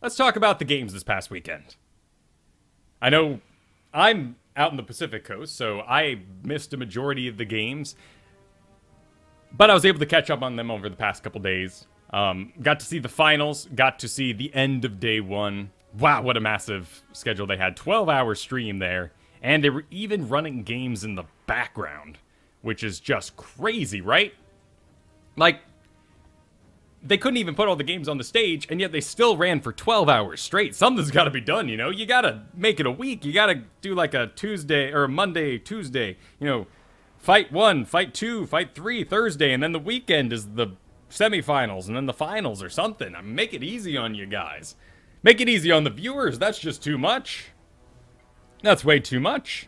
let's talk about the games this past weekend. I know I'm out in the Pacific Coast, so I missed a majority of the games, but I was able to catch up on them over the past couple days. Got to see the finals, got to see the end of day one. Wow, what a massive schedule they had. 12-hour stream there, and they were even running games in the background, which is just crazy, right? Like, they couldn't even put all the games on the stage, and yet they still ran for 12 hours straight. Something's got to be done, you know? You got to make it a week. You got to do like a Tuesday, or a Monday, Tuesday, you know, fight 1, fight 2, fight 3, Thursday, and then the weekend is the semifinals, and then the finals or something. I mean, make it easy on you guys. Make it easy on the viewers. That's just too much. That's way too much.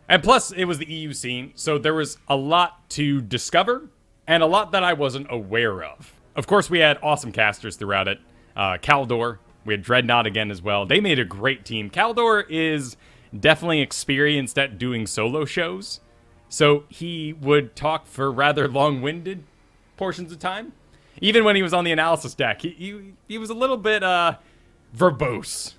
And plus, it was the EU scene, so there was a lot to discover, and a lot that I wasn't aware of. Of course, we had awesome casters throughout it. Kaldor, we had Dreadnought again as well. They made a great team. Kaldor is definitely experienced at doing solo shows, so he would talk for rather long-winded portions of time. Even when he was on the analysis deck, he was a little bit verbose.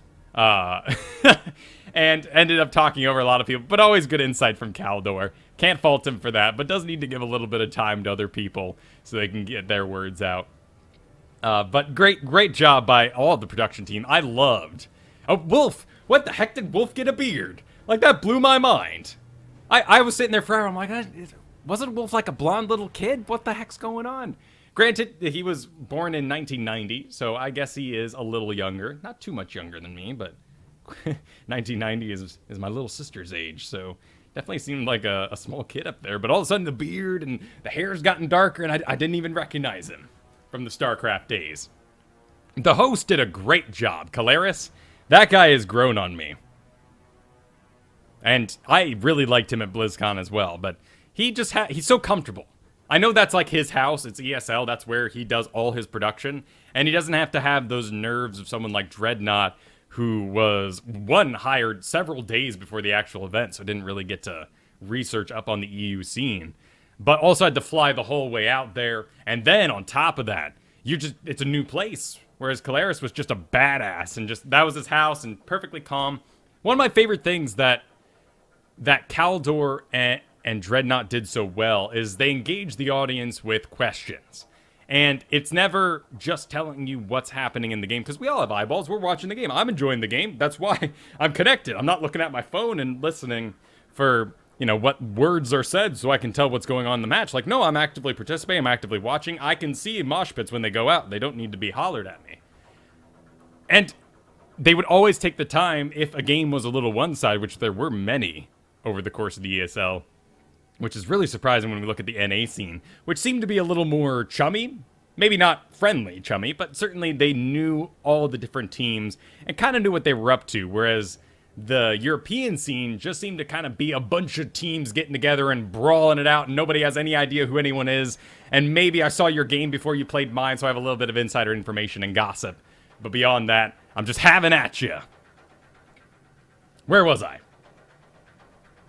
And ended up talking over a lot of people, but always good insight from Kaldor. Can't fault him for that, but does need to give a little bit of time to other people so they can get their words out. But great job by all the production team. I loved. Oh, Wolf! What the heck did Wolf get a beard? Like, that blew my mind. I was sitting there forever, I'm like, wasn't Wolf like a blonde little kid? What the heck's going on? Granted, he was born in 1990, so I guess he is a little younger. Not too much younger than me, but 1990 is my little sister's age, so definitely seemed like a small kid up there. But all of a sudden, the beard and the hair's gotten darker, and I didn't even recognize him from the StarCraft days. The host did a great job. Caleris, that guy has grown on me. And I really liked him at BlizzCon as well, but he's so comfortable. I know that's like his house, it's ESL, that's where he does all his production, and he doesn't have to have those nerves of someone like Dreadnought, who was, hired several days before the actual event, so didn't really get to research up on the EU scene, but also had to fly the whole way out there, and then on top of that, it's a new place, whereas Caleris was just a badass, and that was his house, and perfectly calm. One of my favorite things that Kaldor and Dreadnought did so well is they engage the audience with questions. And it's never just telling you what's happening in the game, because we all have eyeballs. We're watching the game. I'm enjoying the game. That's why I'm connected. I'm not looking at my phone and listening for, what words are said so I can tell what's going on in the match. Like, no, I'm actively participating. I'm actively watching. I can see mosh pits when they go out. They don't need to be hollered at me. And they would always take the time if a game was a little one-sided, which there were many over the course of the ESL, which is really surprising when we look at the NA scene, which seemed to be a little more chummy. Maybe not friendly chummy, but certainly they knew all the different teams and kind of knew what they were up to, whereas the European scene just seemed to kind of be a bunch of teams getting together and brawling it out, and nobody has any idea who anyone is, and maybe I saw your game before you played mine, so I have a little bit of insider information and gossip. But beyond that, I'm just having at you. Where was I?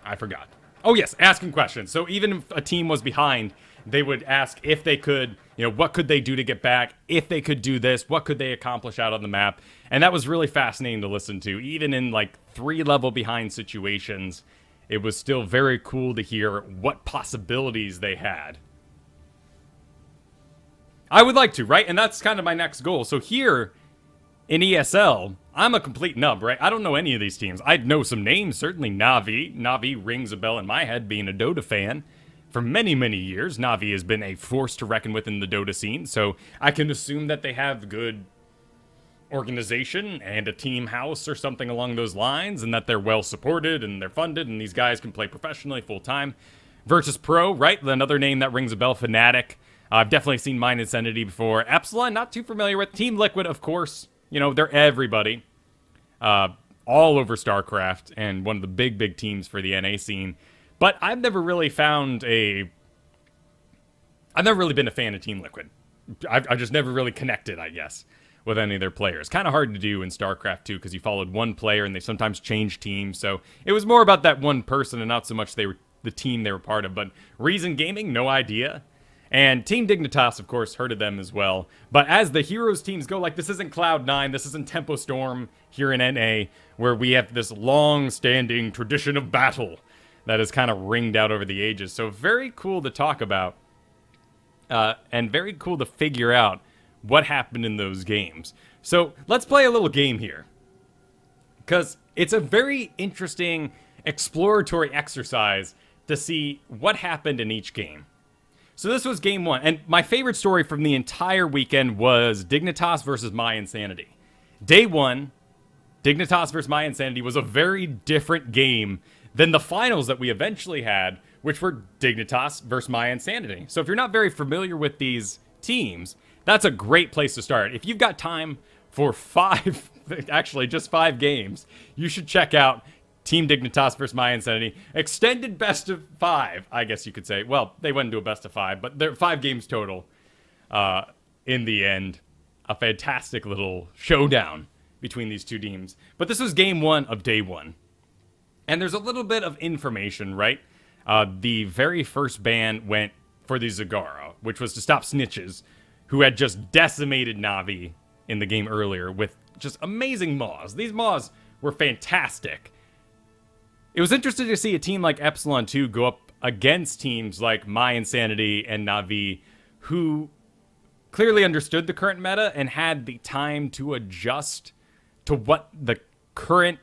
I forgot. Oh yes, asking questions. So even if a team was behind, they would ask if they could, what could they do to get back? If they could do this, what could they accomplish out on the map? And that was really fascinating to listen to. Even in like 3-level behind situations, it was still very cool to hear what possibilities they had. I would like to, right? And that's kind of my next goal. So here in ESL, I'm a complete nub, right? I don't know any of these teams. I know some names, certainly Na'Vi. Na'Vi rings a bell in my head, being a Dota fan. For many, many years, Na'Vi has been a force to reckon with in the Dota scene, so I can assume that they have good organization and a team house or something along those lines, and that they're well supported and they're funded, and these guys can play professionally full-time. Virtus Pro, right? Another name that rings a bell, Fnatic. I've definitely seen Mind Insanity before. Epsilon, not too familiar with. Team Liquid, of course. They're everybody. All over StarCraft, and one of the big teams for the NA scene. But I've never really been a fan of Team Liquid. I've just never really connected, I guess, with any of their players. Kind of hard to do in StarCraft 2, because you followed one player, and they sometimes change teams, so it was more about that one person, and not so much the team they were part of. But Reason Gaming, no idea. And Team Dignitas, of course, hurted them as well. But as the Heroes teams go, like, this isn't Cloud9, this isn't Tempo Storm here in NA, where we have this long-standing tradition of battle that is kind of ringed out over the ages. So very cool to talk about, and very cool to figure out what happened in those games. So let's play a little game here, because it's a very interesting exploratory exercise to see what happened in each game. So this was game one, and my favorite story from the entire weekend was Dignitas versus My Insanity. Day one, Dignitas versus My Insanity was a very different game than the finals that we eventually had, which were Dignitas versus My Insanity. So if you're not very familiar with these teams, that's a great place to start. If you've got time for actually just 5 games, you should check out Team Dignitas versus My Insanity. Extended best of 5, I guess you could say. Well, they went into a best of 5, but they're 5 games total. In the end, a fantastic little showdown between these two teams. But this was game 1 of day 1. And there's a little bit of information, right? The very first ban went for the Zagara, which was to stop snitches, who had just decimated Na'Vi in the game earlier with just amazing maws. These maws were fantastic. It was interesting to see a team like Epsilon 2 go up against teams like My Insanity and Na'Vi, who clearly understood the current meta and had the time to adjust to what the current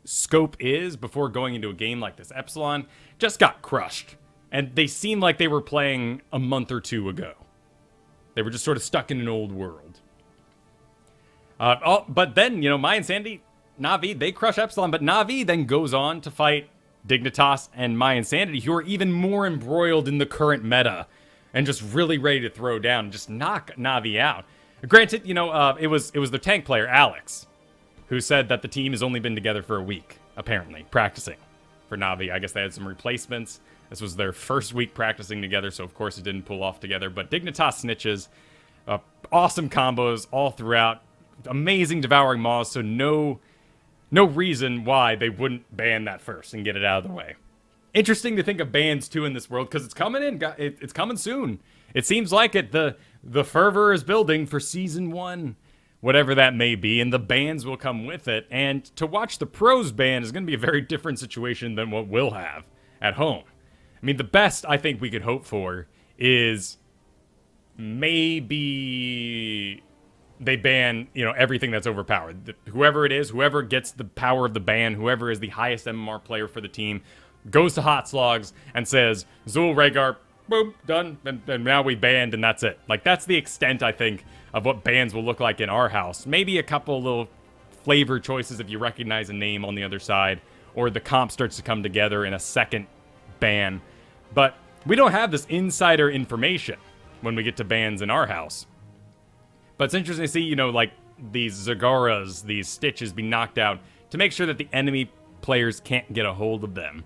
scope is before going into a game like this. Epsilon just got crushed, and they seemed like they were playing a month or 2 ago. They were just sort of stuck in an old world. But then, My Insanity, Na'Vi, they crush Epsilon, but Na'Vi then goes on to fight Dignitas and My Insanity, who are even more embroiled in the current meta and just really ready to throw down and just knock Na'Vi out. Granted, it was their tank player, Alex, who said that the team has only been together for a week, apparently, practicing for Na'Vi. I guess they had some replacements. This was their first week practicing together, so of course it didn't pull off together. But Dignitas snitches, awesome combos all throughout, amazing devouring maws, so no reason why they wouldn't ban that first and get it out of the way. Interesting to think of bans too in this world, because it's coming in. It's coming soon. It seems like it. The fervor is building for season 1, whatever that may be, and the bans will come with it. And to watch the pros ban is going to be a very different situation than what we'll have at home. I mean, the best I think we could hope for is maybe they ban, everything that's overpowered. Whoever it is, whoever gets the power of the ban, whoever is the highest MMR player for the team, goes to Hot Slogs and says, Zul, Rhaegar, boom, done, and now we banned, and that's it. Like, that's the extent, I think, of what bans will look like in our house. Maybe a couple little flavor choices if you recognize a name on the other side, or the comp starts to come together in a second ban. But we don't have this insider information when we get to bans in our house. But it's interesting to see, like these Zagaras, these Stitches be knocked out to make sure that the enemy players can't get a hold of them.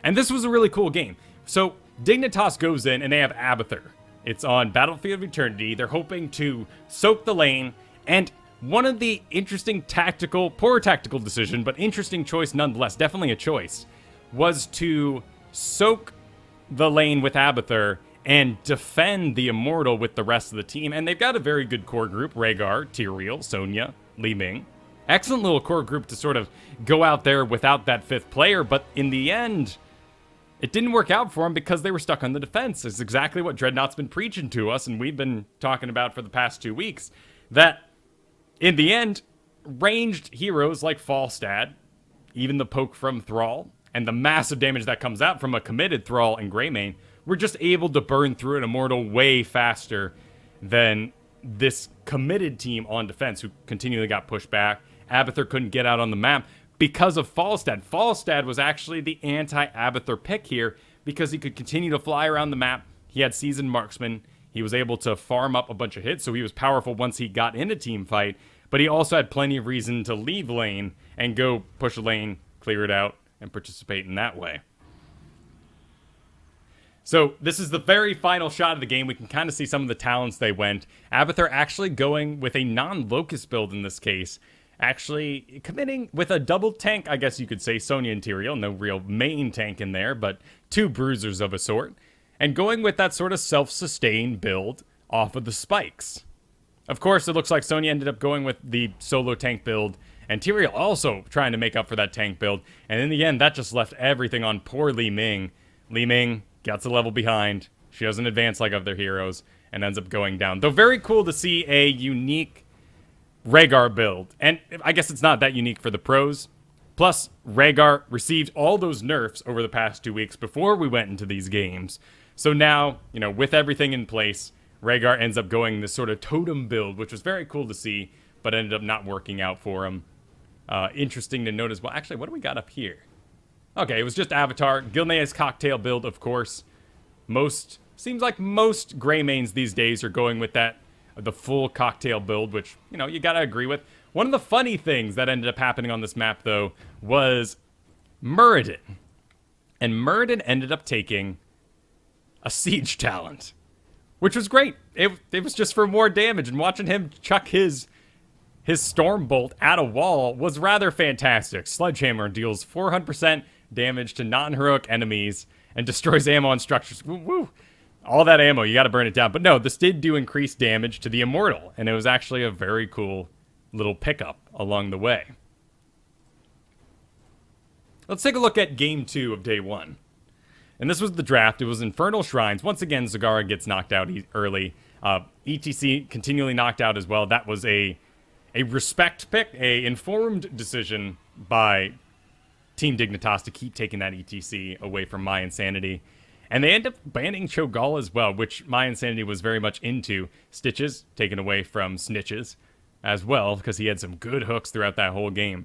And this was a really cool game. So Dignitas goes in and they have Abathur. It's on Battlefield of Eternity. They're hoping to soak the lane. And one of the interesting poor tactical decision, but interesting choice nonetheless, definitely a choice, was to soak the lane with Abathur and defend the Immortal with the rest of the team. And they've got a very good core group. Rhaegar, Tyrael, Sonya, Li Ming. Excellent little core group to sort of go out there without that 5th player. But in the end, it didn't work out for them because they were stuck on the defense. It's exactly what Dreadnought's been preaching to us, and we've been talking about for the past 2 weeks. That, in the end, ranged heroes like Falstad, even the poke from Thrall, and the massive damage that comes out from a committed Thrall and Greymane, we're just able to burn through an Immortal way faster than this committed team on defense, who continually got pushed back. Abathur couldn't get out on the map because of Falstad. Falstad was actually the anti-Abathur pick here because he could continue to fly around the map. He had seasoned marksman. He was able to farm up a bunch of hits, so he was powerful once he got in a team fight. But he also had plenty of reason to leave lane and go push a lane, clear it out, and participate in that way. So this is the very final shot of the game. We can kind of see some of the talents they went. Abathur actually going with a non-Locust build in this case. Actually committing with a double tank, I guess you could say, Sonya and Tyrael. No real main tank in there, but 2 bruisers of a sort. and going with that sort of self-sustain build off of the spikes. Of course, it looks like Sony ended up going with the solo tank build, and Tyrael also trying to make up for that tank build, and in the end, that just left everything on poor Li Ming. Li Ming gets a level behind, she doesn't advance like other heroes, and ends up going down. Though very cool to see a unique Rhaegar build, and I guess it's not that unique for the pros. Plus, Rhaegar received all those nerfs over the past 2 weeks before we went into these games. So now, with everything in place, Rhaegar ends up going this sort of totem build, which was very cool to see, but ended up not working out for him. Interesting to note as well. Actually, what do we got up here? Okay, it was just Avatar. Gilnea's cocktail build, of course. Seems like most Greymanes these days are going with the full cocktail build, which, you gotta agree with. One of the funny things that ended up happening on this map, though, was Muradin. And Muradin ended up taking a siege talent, which was great. It was just for more damage, and watching him chuck his storm bolt at a wall was rather fantastic. Sledgehammer deals 400% damage to non-heroic enemies and destroys ammo on structures. Woo, woo. All that ammo, you gotta burn it down. But no, this did do increased damage to the Immortal, and it was actually a very cool little pickup along the way. Let's take a look at Game 2 of Day 1. And this was the draft. It was Infernal Shrines. Once again, Zagara gets knocked out early. ETC continually knocked out as well. That was a respect pick, a informed decision by Team Dignitas to keep taking that ETC away from My Insanity. And they end up banning Cho'Gall as well, which My Insanity was very much into. Stitches taken away from Snitches as well, because he had some good hooks throughout that whole game.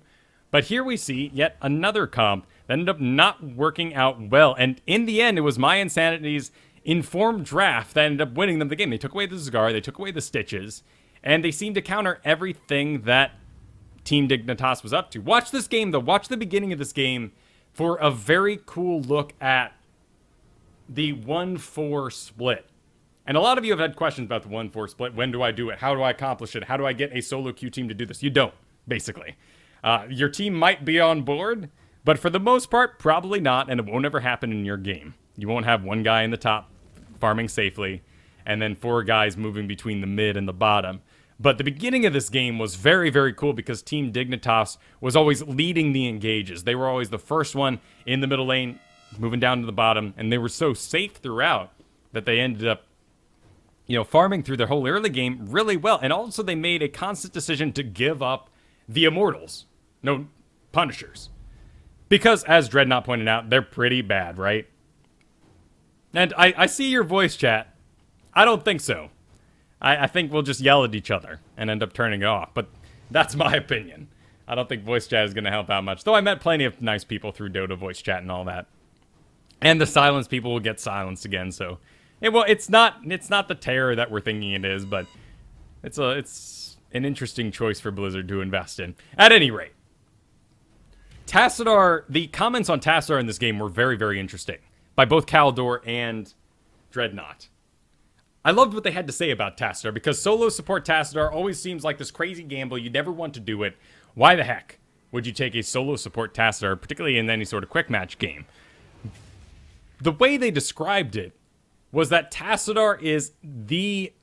But here we see yet another comp that ended up not working out well. And in the end, it was My Insanity's informed draft that ended up winning them the game. They took away the Zagara, they took away the Stitches, and they seemed to counter everything that Team Dignitas was up to. Watch this game, though. Watch the beginning of this game for a very cool look at the 1-4 split. And a lot of you have had questions about the 1-4 split. When do I do it? How do I accomplish it? How do I get a solo queue team to do this? You don't, basically. Your team might be on board, but for the most part, probably not, and it won't ever happen in your game. You won't have one guy in the top farming safely, and then 4 guys moving between the mid and the bottom. But the beginning of this game was very, very cool because Team Dignitas was always leading the engages. They were always the first one in the middle lane, moving down to the bottom, and they were so safe throughout that they ended up farming through their whole early game really well. And also they made a constant decision to give up the Immortals. No, Punishers. Because, as Dreadnought pointed out, they're pretty bad, right? And I see your voice chat. I don't think so. I think we'll just yell at each other and end up turning it off. But that's my opinion. I don't think voice chat is going to help out much. Though I met plenty of nice people through Dota voice chat and all that. And the silence people will get silenced again, so... it's not the terror that we're thinking it is, but it's an interesting choice for Blizzard to invest in. At any rate, Tassadar, the comments on Tassadar in this game were very, very interesting by both Kaldor and Dreadnought. I loved what they had to say about Tassadar because solo support Tassadar always seems like this crazy gamble. You never want to do it. Why the heck would you take a solo support Tassadar, particularly in any sort of quick match game? The way they described it was that Tassadar is the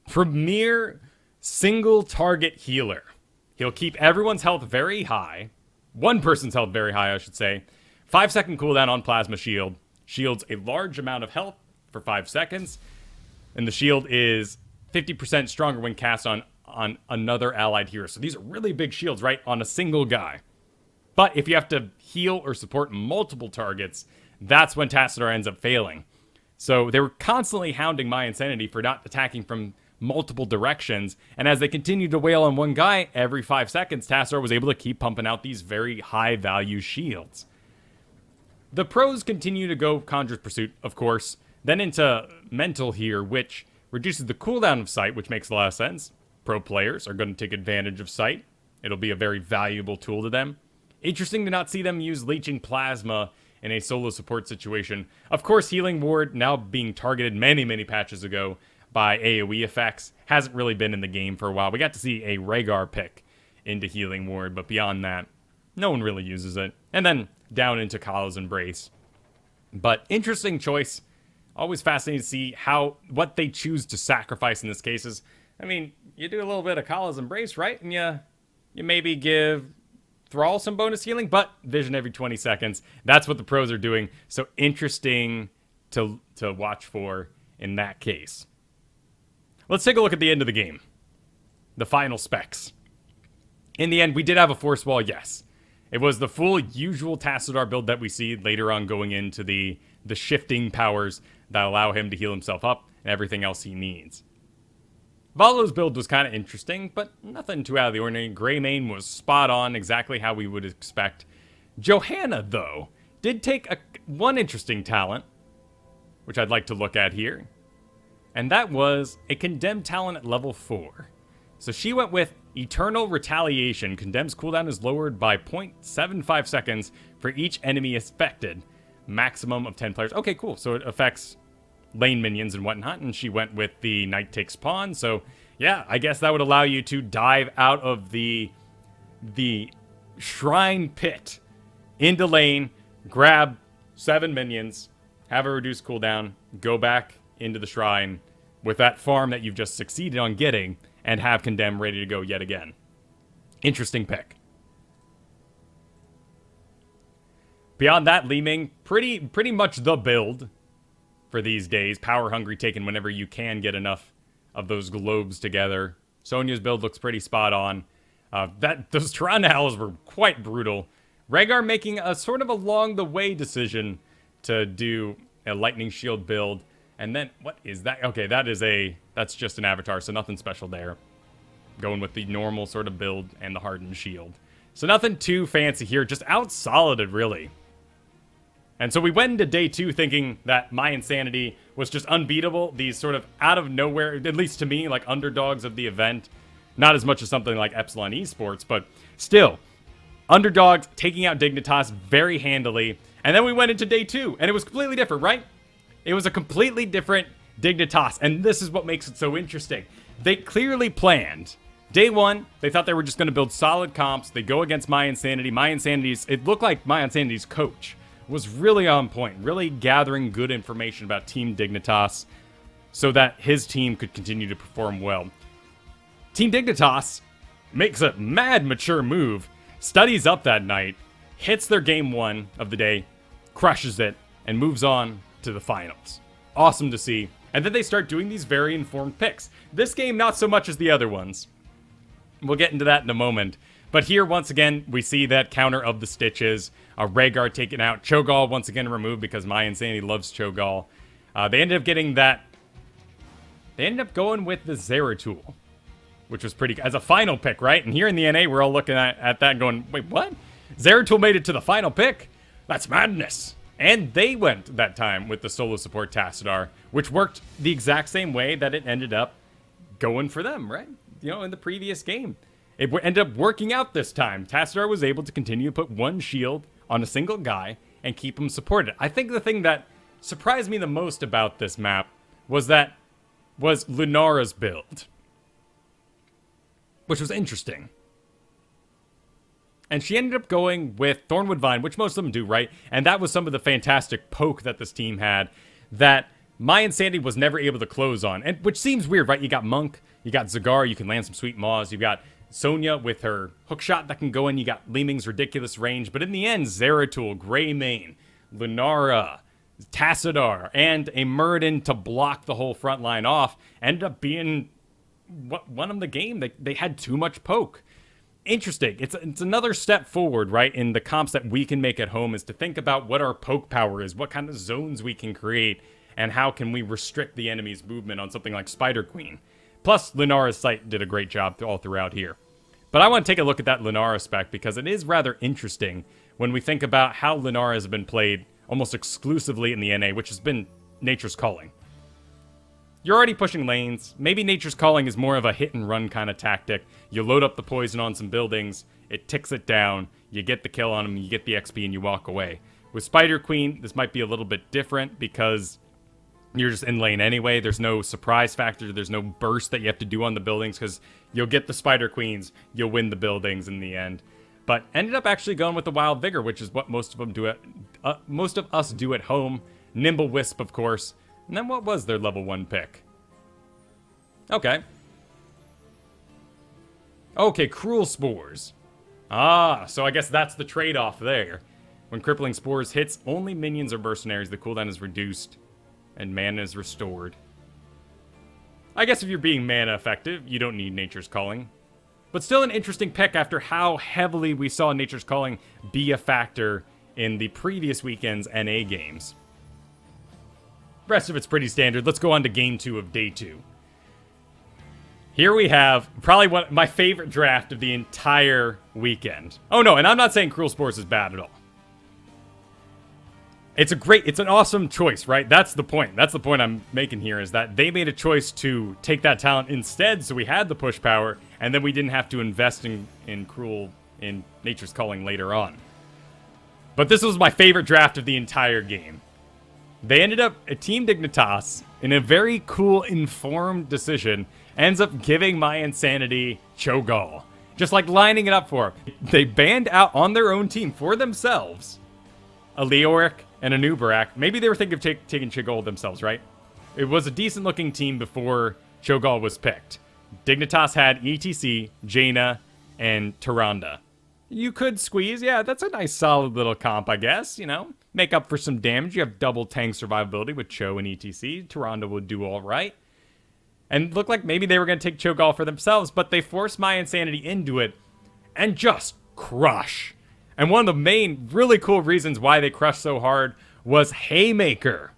premier single target healer. He'll keep everyone's health very high. One person's health very high, I should say. 5-second cooldown on Plasma Shield. Shields a large amount of health for 5 seconds. And the shield is 50% stronger when cast on another allied hero. So these are really big shields, right? On a single guy. But if you have to heal or support multiple targets, that's when Tassadar ends up failing. So they were constantly hounding My Insanity for not attacking from multiple directions. And as they continued to wail on one guy, every 5 seconds, Tassadar was able to keep pumping out these very high-value shields. The pros continue to go Conjurer's Pursuit, of course, then into Mental here, which reduces the cooldown of Sight, which makes a lot of sense. Pro players are going to take advantage of Sight. It'll be a very valuable tool to them. Interesting to not see them use Leeching Plasma in a solo support situation. Of course, Healing Ward, now being targeted many, many patches ago by AoE effects, hasn't really been in the game for a while. We got to see a Rhaegar pick into Healing Ward, but beyond that, no one really uses it. And then down into Kala's Embrace. But interesting choice Always fascinating to see what they choose to sacrifice in this case. I mean, you do a little bit of Kala's Embrace, right? And you maybe give Thrall some bonus healing, but vision every 20 seconds. That's what the pros are doing. So interesting to watch for in that case. Let's take a look at the end of the game. The final specs. In the end, we did have a force wall, yes. It was the full usual Tassadar build that we see later on going into the shifting powers that allow him to heal himself up and everything else he needs. Volo's build was kind of interesting, but nothing too out of the ordinary. Greymane was spot on, exactly how we would expect. Johanna, though, did take one interesting talent, which I'd like to look at here, and that was a Condemned talent at level 4. So she went with Eternal Retaliation. Condemned's cooldown is lowered by 0.75 seconds for each enemy affected. Maximum of 10 players. Okay, cool. So it affects lane minions and whatnot, and she went with the Knight Takes Pawn. So, yeah, I guess that would allow you to dive out of the Shrine Pit into lane, grab 7 minions, have a reduced cooldown, go back into the Shrine with that farm that you've just succeeded on getting, and have Condemn ready to go yet again. Interesting pick. Beyond that, Li Ming, pretty much the build for these days. Power hungry, taken whenever you can get enough of those globes together. Sonya's build looks pretty spot on. Those Tyrannals were quite brutal. Rhaegar making a sort of along the way decision to do a lightning shield build. And then, what is that? Okay, that's just an avatar, so nothing special there. Going with the normal sort of build and the hardened shield. So nothing too fancy here, just out-solided, really. And so we went into day 2 thinking that My Insanity was just unbeatable. These sort of out of nowhere, at least to me, like underdogs of the event. Not as much as something like Epsilon Esports, but still. Underdogs taking out Dignitas very handily. And then we went into day 2, and it was completely different, right? It was a completely different Dignitas, and this is what makes it so interesting. They clearly planned. Day 1, they thought they were just going to build solid comps. They go against My Insanity. It looked like My Insanity's coach was really on point, really gathering good information about Team Dignitas so that his team could continue to perform well. Team Dignitas makes a mad mature move, studies up that night, hits their game 1 of the day, crushes it, and moves on to the finals. Awesome to see. And then they start doing these very informed picks. This game, not so much as the other ones. We'll get into that in a moment. But here, once again, we see that counter of the Stitches. Rhaegar taken out. Cho'Gall once again removed because My Insanity loves Cho'Gall. They ended up getting that. They ended up going with the Zeratul, which was pretty, as a final pick, right? And here in the NA, we're all looking at that going, wait, what? Zeratul made it to the final pick? That's madness. And they went that time with the solo support Tassadar, which worked the exact same way that it ended up going for them, right? You know, in the previous game. It ended up working out this time. Tassadar was able to continue to put one shield on a single guy and keep him supported. I think the thing that surprised me the most about this map was Lunara's build, which was interesting. And she ended up going with Thornwood Vine, which most of them do, right? And that was some of the fantastic poke that this team had that My Insanity was never able to close on. And which seems weird, right? You got Monk, you got Zagar, you can land some sweet maws, you've got Sonya with her hookshot that can go in, you got Li Ming's ridiculous range. But in the end, Zeratul, Greymane, Lunara, Tassadar, and a Muradin to block the whole front line off ended up being what won them the game. They had too much poke. Interesting. It's another step forward, right, in the comps that we can make at home, is to think about what our poke power is, what kind of zones we can create, and how can we restrict the enemy's movement on something like Spider Queen. Plus, Lunara's sight did a great job all throughout here. But I want to take a look at that Lunara spec because it is rather interesting when we think about how Lunara has been played almost exclusively in the NA, which has been Nature's Calling. You're already pushing lanes. Maybe Nature's Calling is more of a hit-and-run kind of tactic. You load up the poison on some buildings, it ticks it down, you get the kill on them, you get the XP, and you walk away. With Spider Queen, this might be a little bit different because you're just in lane anyway. There's no surprise factor. There's no burst that you have to do on the buildings because you'll get the Spider Queens, you'll win the buildings in the end. But ended up actually going with the Wild Vigor, which is what most of us do at home. Nimble Wisp, of course. And then what was their level 1 pick? Okay. Okay, Cruel Spores. Ah, so I guess that's the trade-off there. When Crippling Spores hits only minions or mercenaries, the cooldown is reduced and mana is restored. I guess if you're being mana effective, you don't need Nature's Calling. But still an interesting pick after how heavily we saw Nature's Calling be a factor in the previous weekend's NA games. Rest of it's pretty standard. Let's go on to game 2 of day 2. Here we have probably my favorite draft of the entire weekend. Oh no, and I'm not saying Cruel Spores is bad at all. It's an awesome choice, right? That's the point. That's the point I'm making here, is that they made a choice to take that talent instead, so we had the push power, and then we didn't have to invest in Nature's Calling later on. But this was my favorite draft of the entire game. They ended up, Team Dignitas, in a very cool, informed decision, ends up giving my Insanity Cho'Gall. Just like lining it up for him. They banned out on their own team for themselves a Leoric and a Nubarak. Maybe they were thinking of taking Cho'Gall themselves, right? It was a decent looking team before Cho'Gall was picked. Dignitas had ETC, Jaina, and Tyrande. You could squeeze, yeah, that's a nice solid little comp, I guess, you know? Make up for some damage. You have double tank survivability with Cho and ETC. Tyrande would do all right. And looked like maybe they were going to take Cho'Gall for themselves, but they forced my Insanity into it and just crush. And one of the main really cool reasons why they crushed so hard was Haymaker.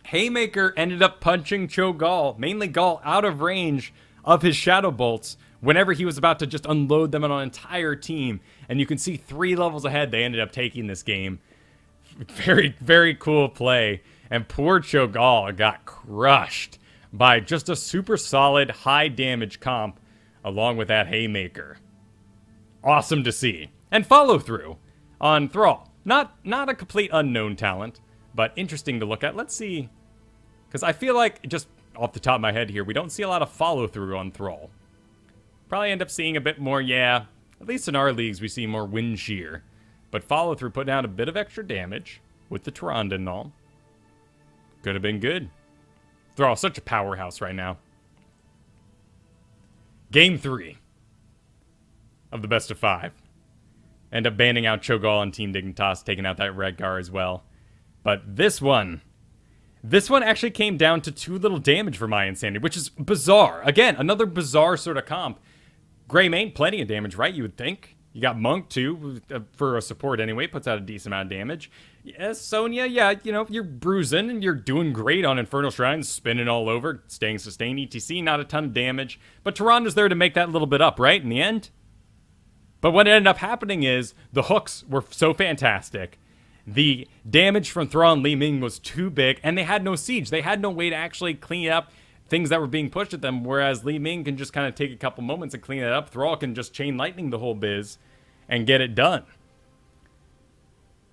Haymaker ended up punching Cho'Gall, mainly Gall, out of range of his Shadow Bolts whenever he was about to just unload them on an entire team. And you can see 3 levels ahead, they ended up taking this game. Very, very cool play. And poor Cho'Gall got crushed by just a super solid high damage comp along with that Haymaker. Awesome to see. And follow through on Thrall. Not a complete unknown talent, but interesting to look at. Let's see. Because I feel like, just off the top of my head here, we don't see a lot of follow through on Thrall. Probably end up seeing a bit more, yeah. At least in our leagues, we see more Wind Shear. But follow through, putting out a bit of extra damage with the Tyrande and all. Could have been good. Thrall, such a powerhouse right now. Game 3 of the best of 5. End up banning out Cho'Gall on Team Dignitas, taking out that Redgar as well. But this one actually came down to 2 little damage for my Insanity, which is bizarre. Again, another bizarre sort of comp. Greymane, plenty of damage, right? You would think. You got Monk, too, for a support anyway. Puts out a decent amount of damage. Yes, Sonya, yeah, you know, you're bruising and you're doing great on Infernal Shrines, spinning all over, staying sustained. ETC, not a ton of damage. But Tyrande's there to make that little bit up, right, in the end? But what ended up happening is the hooks were so fantastic. The damage from Thrall and Li Ming was too big, and they had no siege. They had no way to actually clean up things that were being pushed at them, whereas Li Ming can just kind of take a couple moments and clean it up. Thrall can just chain lightning the whole biz and get it done.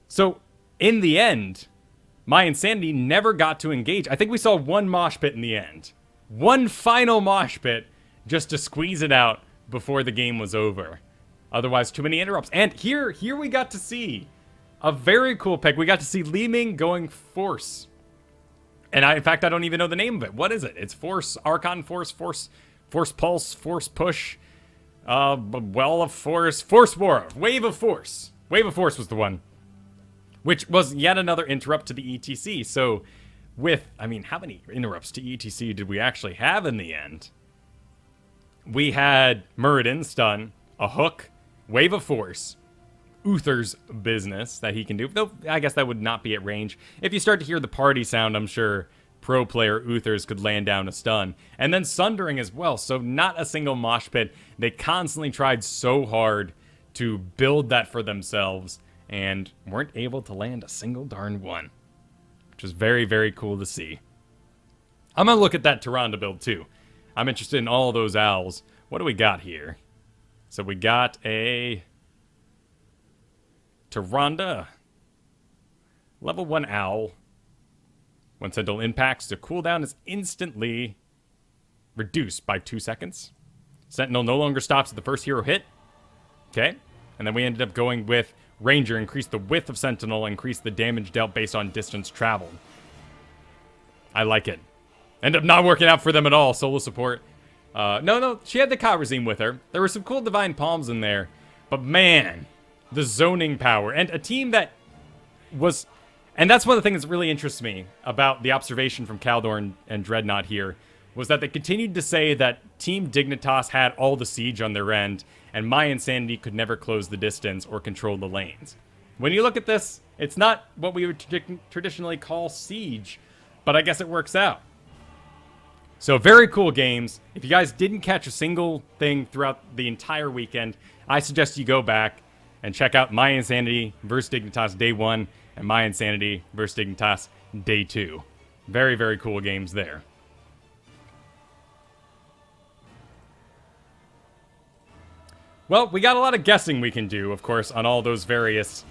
So, in the end, my Insanity never got to engage. I think we saw 1 mosh pit in the end. 1 final mosh pit just to squeeze it out before the game was over. Otherwise, too many interrupts. And here we got to see a very cool pick. We got to see Li Ming going Force. And in fact, I don't even know the name of it. What is it? It's Force, Archon Force, Force Pulse, Force Push, Well of Force, Force War, Wave of Force. Wave of Force was the one. Which was yet another interrupt to the ETC. So how many interrupts to ETC did we actually have in the end? We had Muradin stun, a hook, Wave of Force, Uther's business that he can do. Though I guess that would not be at range. If you start to hear the party sound, I'm sure pro player Uthers could land down a stun. And then Sundering as well, so not a single mosh pit. They constantly tried so hard to build that for themselves and weren't able to land a single darn one. Which is very, very cool to see. I'm going to look at that Tyrande build too. I'm interested in all those owls. What do we got here? So we got a Tyrande, level 1 owl. When Sentinel impacts, the cooldown is instantly reduced by 2 seconds. Sentinel no longer stops at the first hero hit. Okay. And then we ended up going with Ranger, increase the width of Sentinel, increase the damage dealt based on distance traveled. I like it. End up not working out for them at all. Solo support. No, she had the Khazad with her. There were some cool Divine Palms in there. But man, the zoning power. And a team that was... And that's one of the things that really interests me about the observation from Kaldor and Dreadnought here, was that they continued to say that Team Dignitas had all the siege on their end, and My Insanity could never close the distance or control the lanes. When you look at this, it's not what we would traditionally call siege, but I guess it works out. So very cool games. If you guys didn't catch a single thing throughout the entire weekend, I suggest you go back and check out My Insanity vs. Dignitas Day 1 and My Insanity vs. Dignitas Day 2. Very, very cool games there. Well, we got a lot of guessing we can do, of course, on all those various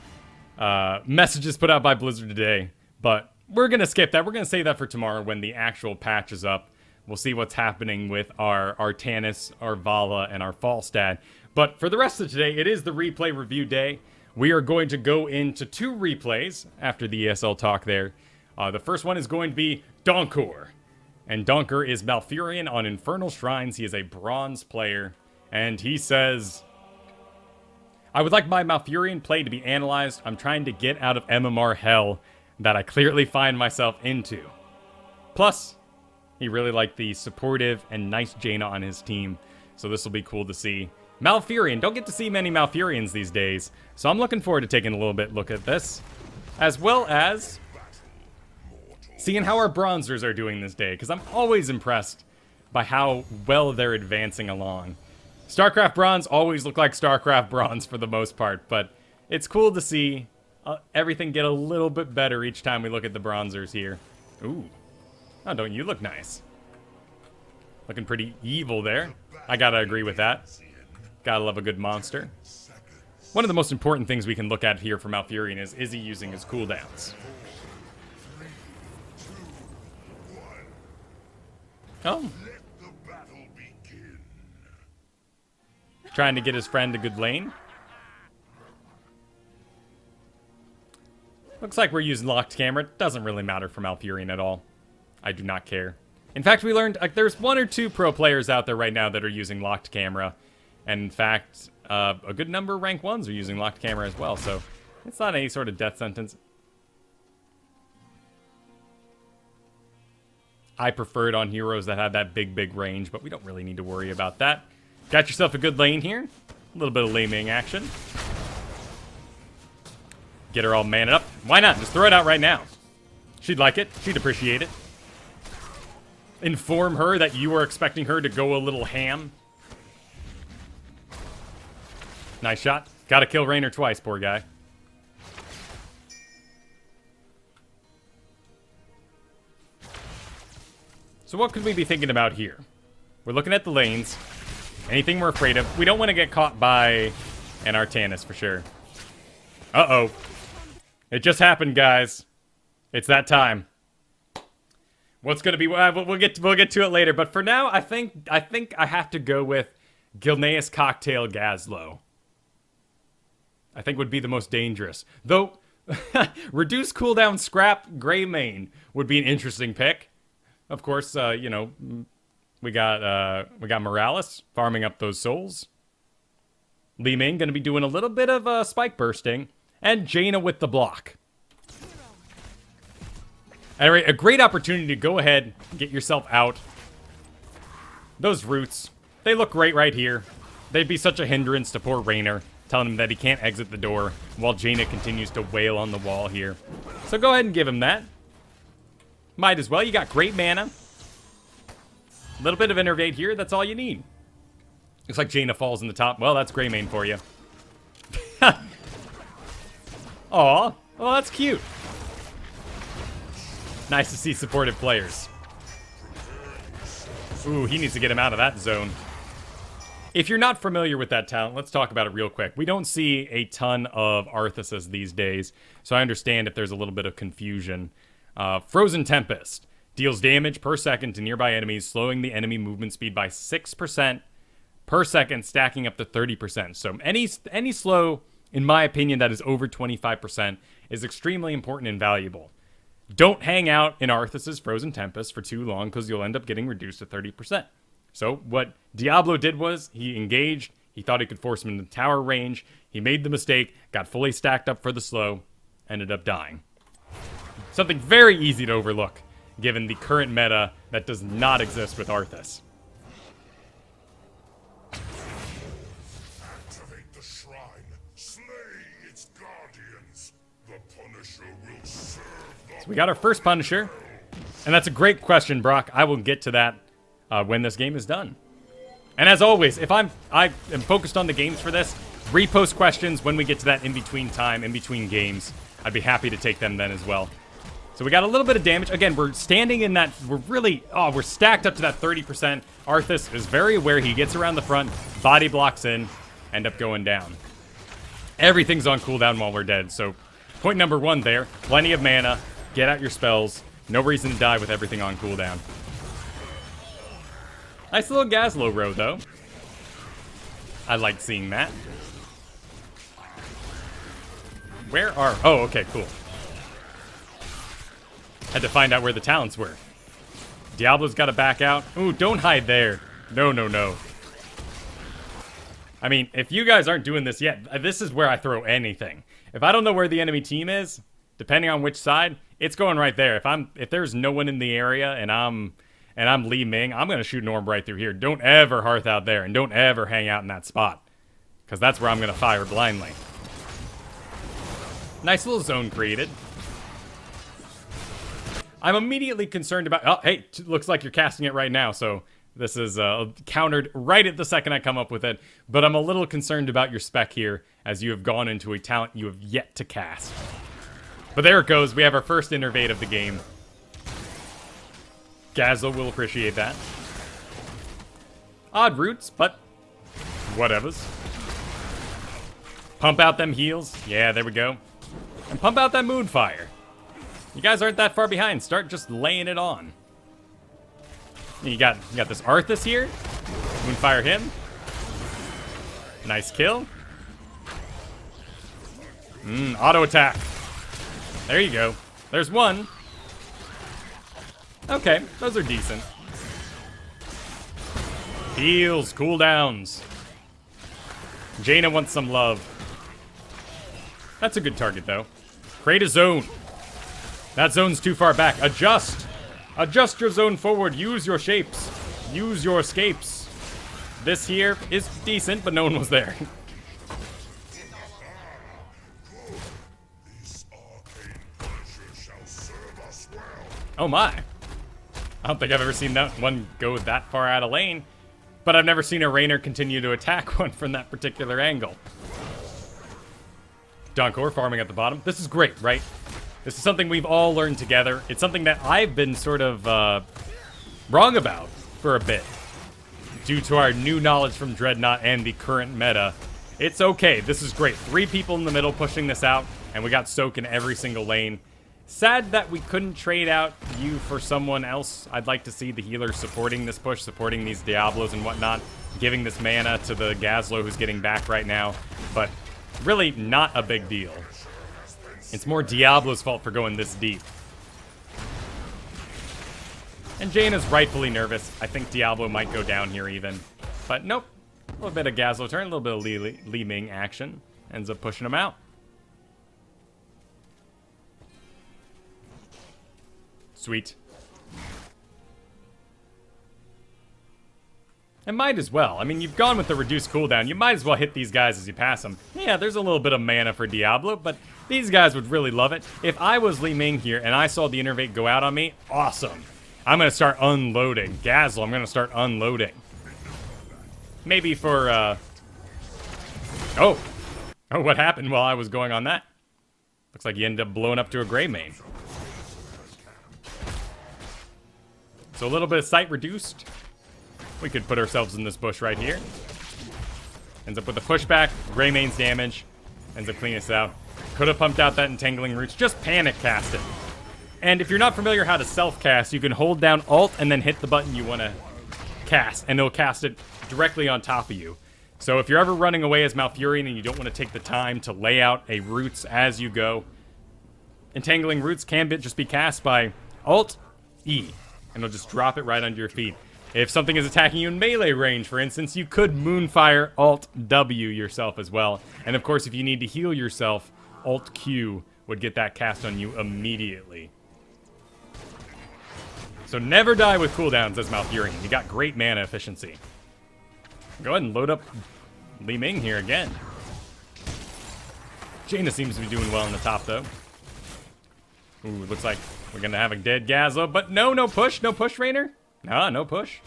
messages put out by Blizzard today. But we're going to skip that. We're going to save that for tomorrow when the actual patch is up. We'll see what's happening with our Tannis, our Vala, and our Falstad. But for the rest of today, it is the replay review day. We are going to go into 2 replays after the ESL talk there. The first one is going to be Donkor. And Donker is Malfurion on Infernal Shrines. He is a bronze player. And he says, I would like my Malfurion play to be analyzed. I'm trying to get out of MMR hell that I clearly find myself into. Plus, he really liked the supportive and nice Jaina on his team. So this will be cool to see. Malfurion. Don't get to see many Malfurions these days. So I'm looking forward to taking a little bit look at this. As well as seeing how our bronzers are doing this day. Because I'm always impressed by how well they're advancing along. StarCraft Bronze always look like StarCraft Bronze for the most part. But it's cool to see everything get a little bit better each time we look at the bronzers here. Ooh. Oh, don't you look nice? Looking pretty evil there. I gotta agree with that. Gotta love a good monster. One of the most important things we can look at here for Malfurion is he using his cooldowns? Oh. Trying to get his friend a good lane. Looks like we're using locked camera. It doesn't really matter for Malfurion at all. I do not care. In fact, we learned there's 1 or 2 pro players out there right now that are using locked camera. And in fact, a good number of rank 1s are using locked camera as well. So it's not any sort of death sentence. I prefer it on heroes that have that big range, but we don't really need to worry about that. Got yourself a good lane here. A little bit of laming action. Get her all manned up. Why not? Just throw it out right now. She'd like it. She'd appreciate it. Inform her that you are expecting her to go a little ham. Nice shot. Gotta kill Raynor twice, poor guy. So what could we be thinking about here? We're looking at the lanes. Anything we're afraid of. We don't want to get caught by an Artanis for sure. Uh-oh. It just happened, guys. It's that time. What's going to be... we'll get to it later. But for now, I think I have to go with Gilneas Cocktail Gazlowe. I think would be the most dangerous. Though, reduce cooldown Scrap Greymane would be an interesting pick. Of course, you know, we got Morales farming up those souls. Li Ming going to be doing a little bit of spike bursting. And Jaina with the block. Anyway, a great opportunity to go ahead and get yourself out. Those roots, they look great right here. They'd be such a hindrance to poor Raynor, telling him that he can't exit the door while Jaina continues to wail on the wall here. So go ahead and give him that. Might as well. You got great mana. A little bit of Innervate here. That's all you need. Looks like Jaina falls in the top. Well, that's Greymane for you. Aw. Well, that's cute. Nice to see supportive players. Ooh, he needs to get him out of that zone. If you're not familiar with that talent, let's talk about it real quick. We don't see a ton of Arthuses these days, so I understand if there's a little bit of confusion. Frozen Tempest deals damage per second to nearby enemies, slowing the enemy movement speed by 6% per second, stacking up to 30%. So any slow, in my opinion, that is over 25% is extremely important and valuable. don't hang out in Arthas's Frozen Tempest for too long because you'll end up getting reduced to 30%. So what Diablo did was he engaged. He thought he could force him into tower range. He made the mistake, got fully stacked up for the slow, ended up dying. Something very easy to overlook, given the current meta that does not exist with Arthas. Activate the shrine. Slay its guardians. The Punisher will serve the... So we got our first Punisher, and that's a great question, Brock. I will get to that when this game is done. And as always, if I am focused on the games for this, repost questions when we get to that in-between time, in-between games. I'd be happy to take them then as well. So we got a little bit of damage. Again, we're standing in that, we're stacked up to that 30%. Arthas is very aware. He gets around the front, body blocks in, end up going down. Everything's on cooldown while we're dead. So point number one there, plenty of mana, get out your spells. No reason to die with everything on cooldown. Nice little Gazlowe row, though. I like seeing that. Where are... Oh, okay, cool. Had to find out where the talents were. Diablo's got to back out. Ooh, don't hide there. No, no, no. I mean, if you guys aren't doing this yet, this is where I throw anything. If I don't know where the enemy team is, depending on which side, it's going right there. If there's no one in the area and I'm Li Ming, I'm going to shoot an orb right through here. Don't ever hearth out there, and don't ever hang out in that spot, because that's where I'm going to fire blindly. Nice little zone created. I'm immediately concerned about... Oh, hey, looks like you're casting it right now, so this is countered right at the second I come up with it. But I'm a little concerned about your spec here, as you have gone into a talent you have yet to cast. But there it goes. We have our first innervate of the game. Gazlowe will appreciate that. Odd roots, but whatevers. Pump out them heals. Yeah, there we go. And pump out that Moonfire. You guys aren't that far behind. Start just laying it on. You got this Arthas here. Moonfire him. Nice kill. Auto attack. There you go. There's one. Okay, those are decent. Heals, cooldowns. Jaina wants some love. That's a good target, though. Create a zone. That zone's too far back. Adjust. Adjust your zone forward. Use your shapes. Use your escapes. This here is decent, but no one was there. Oh my. I don't think I've ever seen that one go that far out of lane, but I've never seen a Rainer continue to attack one from that particular angle. Donkor farming at the bottom. This is great, right? This is something we've all learned together. It's something that I've been sort of wrong about for a bit, due to our new knowledge from Dreadnought and the current meta. It's okay. This is great. 3 people in the middle pushing this out, and we got Soak in every single lane. Sad that we couldn't trade out you for someone else. I'd like to see the healers supporting this push, supporting these Diablos and whatnot, giving this mana to the Gazlowe who's getting back right now. But really not a big deal. It's more Diablo's fault for going this deep. And Jaina's rightfully nervous. I think Diablo might go down here even. But nope. A little bit of Gazlowe turn, a little bit of Li Ming action. Ends up pushing him out. Sweet. And might as well. I mean, you've gone with the reduced cooldown. You might as well hit these guys as you pass them. Yeah, there's a little bit of mana for Diablo, but these guys would really love it. If I was Li Ming here and I saw the Innervate go out on me, awesome. I'm going to start unloading. Gazlowe, I'm going to start unloading. Maybe for, Oh, what happened while I was going on that? Looks like you ended up blowing up to a Greymane. So a little bit of sight reduced. We could put ourselves in this bush right here. Ends up with a pushback. Greymane's damage. Ends up cleaning us out. Could have pumped out that Entangling Roots. Just panic cast it. And if you're not familiar how to self-cast, you can hold down Alt and then hit the button you want to cast. And it'll cast it directly on top of you. So if you're ever running away as Malfurion and you don't want to take the time to lay out a Roots as you go, Entangling Roots can just be cast by Alt-E, and it'll just drop it right under your feet. If something is attacking you in melee range, for instance, you could Moonfire Alt-W yourself as well. And of course, if you need to heal yourself, Alt-Q would get that cast on you immediately. So never die with cooldowns, says Malfurion. You got great mana efficiency. Go ahead and load up Li Ming here again. Jaina seems to be doing well in the top, though. Ooh, looks like we're going to have a dead Gazlo, but no push. No push, Rainer. No push.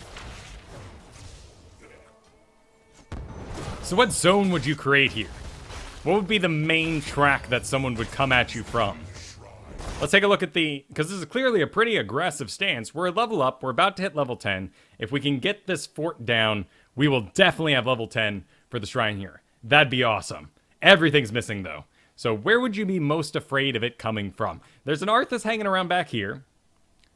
So what zone would you create here? What would be the main track that someone would come at you from? Let's take a look at because this is clearly a pretty aggressive stance. We're a level up. We're about to hit level 10. If we can get this fort down, we will definitely have level 10 for the shrine here. That'd be awesome. Everything's missing, though. So where would you be most afraid of it coming from? There's an Arthas hanging around back here.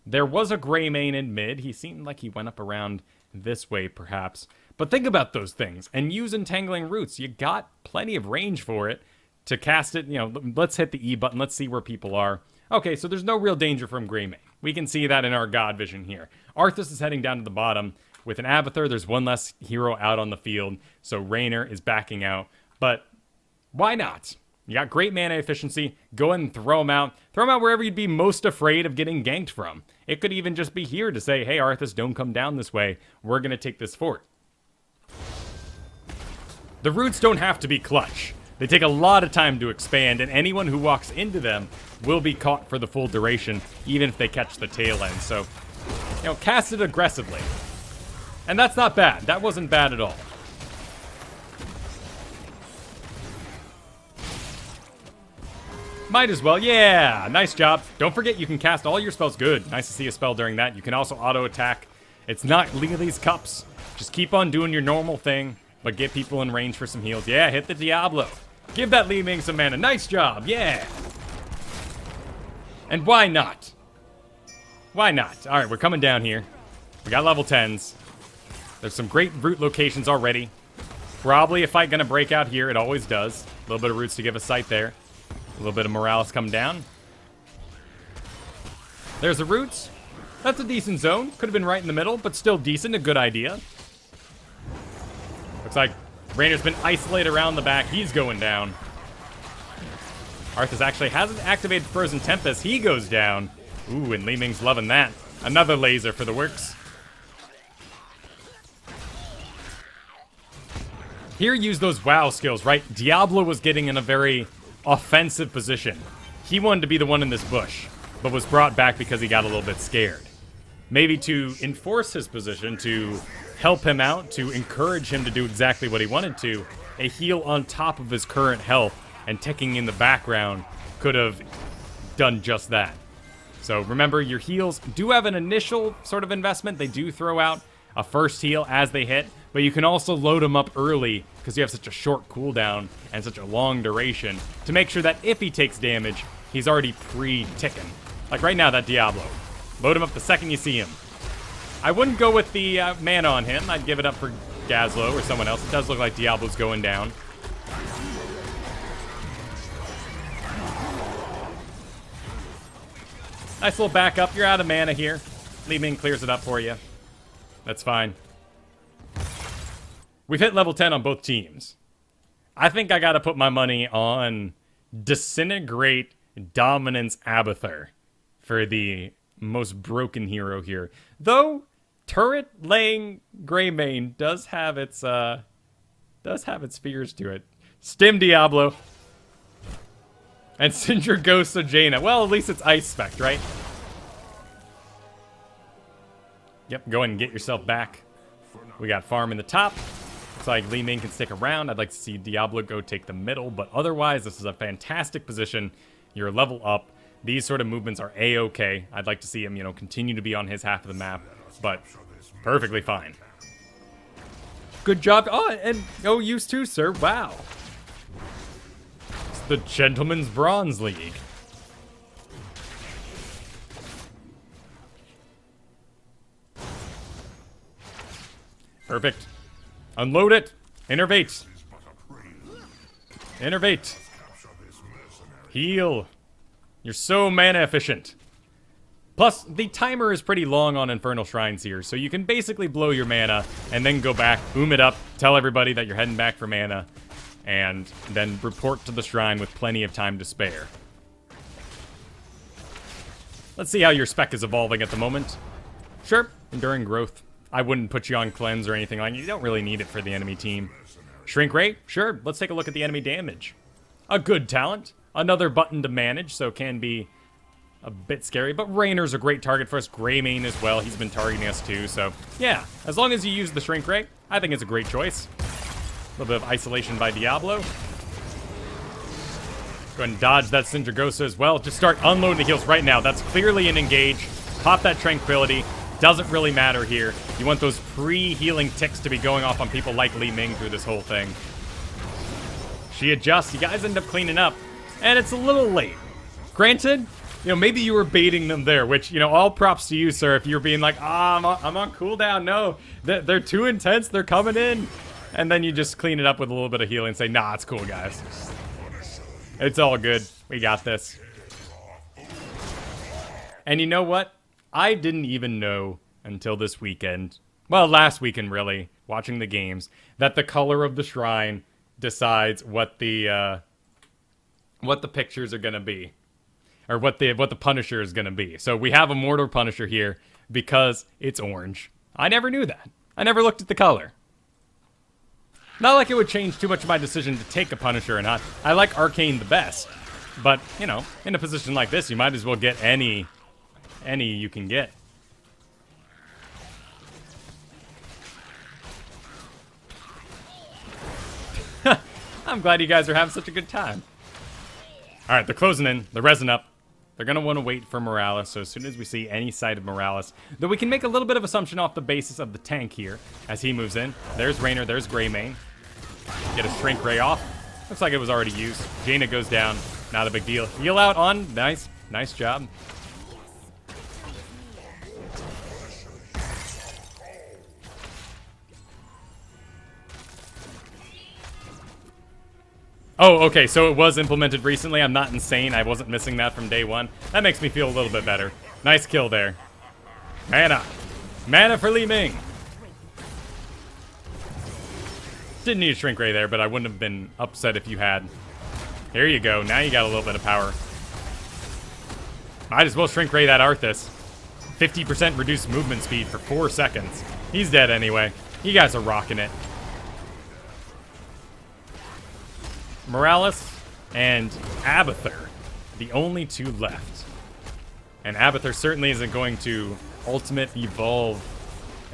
There was a Greymane in mid. He seemed like he went up around this way, perhaps. But think about those things and use Entangling Roots. You got plenty of range for it to cast it. You know, let's hit the E button. Let's see where people are. Okay, so there's no real danger from Greymane. We can see that in our God vision here. Arthas is heading down to the bottom. With an Abathur, there's one less hero out on the field, so Raynor is backing out. But why not? You got great mana efficiency. Go ahead and throw him out. Throw him out wherever you'd be most afraid of getting ganked from. It could even just be here to say, hey, Arthas, don't come down this way. We're going to take this fort. The roots don't have to be clutch. They take a lot of time to expand, and anyone who walks into them will be caught for the full duration, even if they catch the tail end. So, you know, cast it aggressively. And that's not bad. That wasn't bad at all. Might as well. Yeah, nice job. Don't forget you can cast all your spells. Good. Nice to see a spell during that. You can also auto-attack. It's not League of these Cups. Just keep on doing your normal thing, but get people in range for some heals. Yeah, hit the Diablo. Give that Li Ming some mana. Nice job. Yeah. And why not? Why not? All right, we're coming down here. We got level 10s. There's some great root locations already. Probably a fight going to break out here. It always does. A little bit of roots to give us sight there. A little bit of Morales come down. There's the roots. That's a decent zone. Could have been right in the middle, but still decent. A good idea. Looks like Rainer's been isolated around the back. He's going down. Arthas actually hasn't activated Frozen Tempest. He goes down. Ooh, and Li Ming's loving that. Another laser for the works. Here, use those WoW skills, right? Diablo was getting in a very offensive position. He wanted to be the one in this bush, but was brought back because he got a little bit scared. Maybe to enforce his position, to help him out, to encourage him to do exactly what he wanted to, a heal on top of his current health and ticking in the background could have done just that. So remember, your heals do have an initial sort of investment. They do throw out a first heal as they hit, but you can also load them up early because you have such a short cooldown and such a long duration to make sure that if he takes damage, he's already pre-ticking. Like right now, that Diablo. Load him up the second you see him. I wouldn't go with the mana on him. I'd give it up for Gazlo or someone else. It does look like Diablo's going down. Nice little backup. You're out of mana here. Li Ming clears it up for you. That's fine. We've hit level 10 on both teams. I think I gotta put my money on Disintegrate Dominance Abathur for the most broken hero here. Though, turret laying Greymane does have its fears to it. Stim Diablo. And Cinder Ghost of Jaina. Well, at least it's Ice Spect, right? Yep, go ahead and get yourself back. We got farm in the top. Looks like Li Ming can stick around. I'd like to see Diablo go take the middle, but otherwise, this is a fantastic position. You're level up. These sort of movements are A-okay. I'd like to see him, you know, continue to be on his half of the map, but perfectly fine. Good job. Oh, and no use too, sir. Wow. It's the Gentleman's Bronze League. Perfect. Unload it. Innervate. Innervate. Heal. You're so mana efficient. Plus, the timer is pretty long on Infernal Shrines here, so you can basically blow your mana and then go back, boom it up, tell everybody that you're heading back for mana, and then report to the shrine with plenty of time to spare. Let's see how your spec is evolving at the moment. Sure, Enduring Growth. I wouldn't put you on Cleanse or anything like that. You don't really need it for the enemy team. Shrink Ray? Sure, let's take a look at the enemy damage. A good talent. Another button to manage, so can be a bit scary, but Rainer's a great target for us. Greymane as well, he's been targeting us too, so yeah, as long as you use the Shrink Ray, I think it's a great choice. A little bit of isolation by Diablo. Go ahead and dodge that Sindragosa as well. Just start unloading the heals right now. That's clearly an engage. Pop that Tranquility. Doesn't really matter here. You want those pre-healing ticks to be going off on people like Li Ming through this whole thing. She adjusts. You guys end up cleaning up, and it's a little late. Granted, you know, maybe you were baiting them there, which, you know, all props to you, sir, if you're being like, I'm on cooldown. No, they're too intense. They're coming in. And then you just clean it up with a little bit of healing and say, nah, it's cool, guys. It's all good. We got this. And you know what? I didn't even know until this weekend, well, last weekend, really, watching the games, that the color of the shrine decides what the pictures are going to be. Or what the Punisher is going to be. So we have a Mordor Punisher here because it's orange. I never knew that. I never looked at the color. Not like it would change too much of my decision to take a Punisher or not. I like Arcane the best. But, you know, in a position like this, you might as well get any you can get. I'm glad you guys are having such a good time. Alright, they're closing in. They're rezzing up. They're going to want to wait for Morales, so as soon as we see any sight of Morales, though we can make a little bit of assumption off the basis of the tank here, as he moves in. There's Raynor, there's Greymane. Get a Shrink Ray off. Looks like it was already used. Jaina goes down, not a big deal. Heal out on, nice job. Oh, okay, so it was implemented recently. I'm not insane. I wasn't missing that from day one. That makes me feel a little bit better. Nice kill there. Mana. Mana for Li Ming. Didn't need a Shrink Ray there, but I wouldn't have been upset if you had. Here you go. Now you got a little bit of power. Might as well Shrink Ray that Arthas. 50% reduced movement speed for 4 seconds. He's dead anyway. You guys are rocking it. Morales and Abathur, the only two left. And Abathur certainly isn't going to ultimate evolve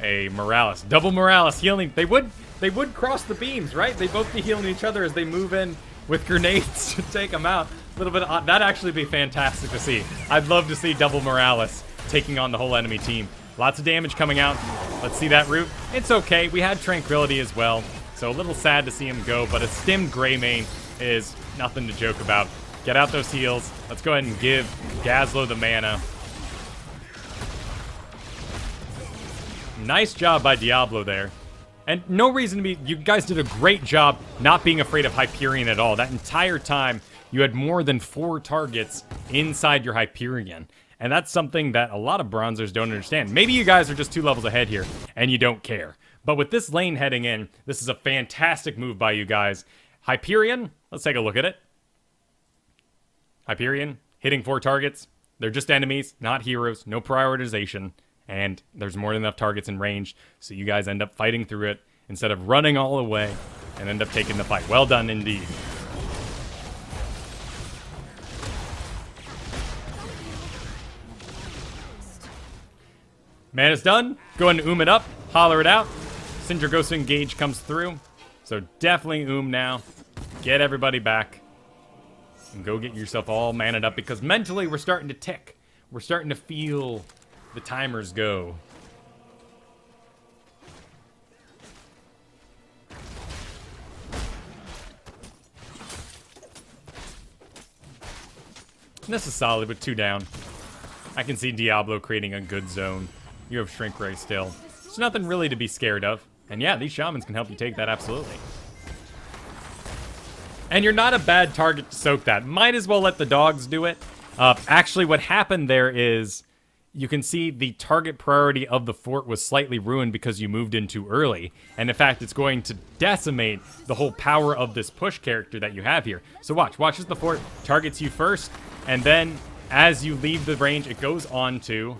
a Morales. Double Morales healing. They would cross the beams, right? They both be healing each other as they move in with grenades to take them out. A little bit of, that'd actually be fantastic to see. I'd love to see double Morales taking on the whole enemy team. Lots of damage coming out. Let's see that root. It's okay. We had Tranquility as well. So a little sad to see him go, but a stimmed Greymane is nothing to joke about. Get out those heals. Let's go ahead and give Gazlo the mana. Nice job by Diablo there. And no reason to be... You guys did a great job not being afraid of Hyperion at all. That entire time, you had more than 4 targets inside your Hyperion. And that's something that a lot of bronzers don't understand. Maybe you guys are just 2 levels ahead here, and you don't care. But with this lane heading in, this is a fantastic move by you guys. Hyperion, let's take a look at it. Hyperion, hitting 4 targets. They're just enemies, not heroes, no prioritization. And there's more than enough targets in range, so you guys end up fighting through it instead of running all the way and end up taking the fight. Well done indeed. Man, it's done. Go ahead and it up, holler it out. Sindragosa engage comes through. So definitely now. Get everybody back. And go get yourself all manned up, because mentally we're starting to tick. We're starting to feel the timers go. And this is solid with 2 down. I can see Diablo creating a good zone. You have Shrink Ray still. There's nothing really to be scared of. And yeah, these shamans can help you take that, absolutely. And you're not a bad target to soak that. Might as well let the dogs do it. Actually, what happened there is you can see the target priority of the fort was slightly ruined because you moved in too early. And in fact, it's going to decimate the whole power of this push character that you have here. So watch as the fort targets you first, and then as you leave the range, it goes on to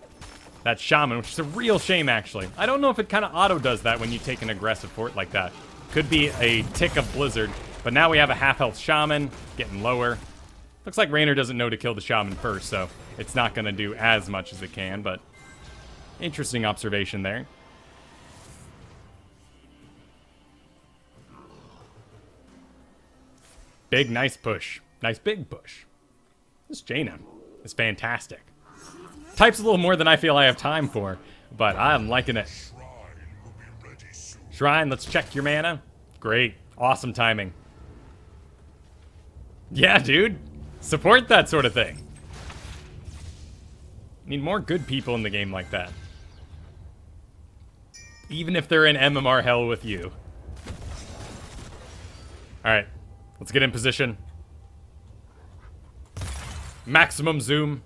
that shaman, which is a real shame, actually. I don't know if it kind of auto does that when you take an aggressive fort like that. Could be a tick of Blizzard, but now we have a half-health shaman getting lower. Looks like Raynor doesn't know to kill the shaman first, so it's not going to do as much as it can, but interesting observation there. Big, nice push. Nice big push. This Jaina is fantastic. Types a little more than I feel I have time for, but I'm liking it. Shrine, let's check your mana. Great. Awesome timing. Yeah, dude. Support that sort of thing. Need more good people in the game like that. Even if they're in MMR hell with you. Alright. Let's get in position. Maximum zoom.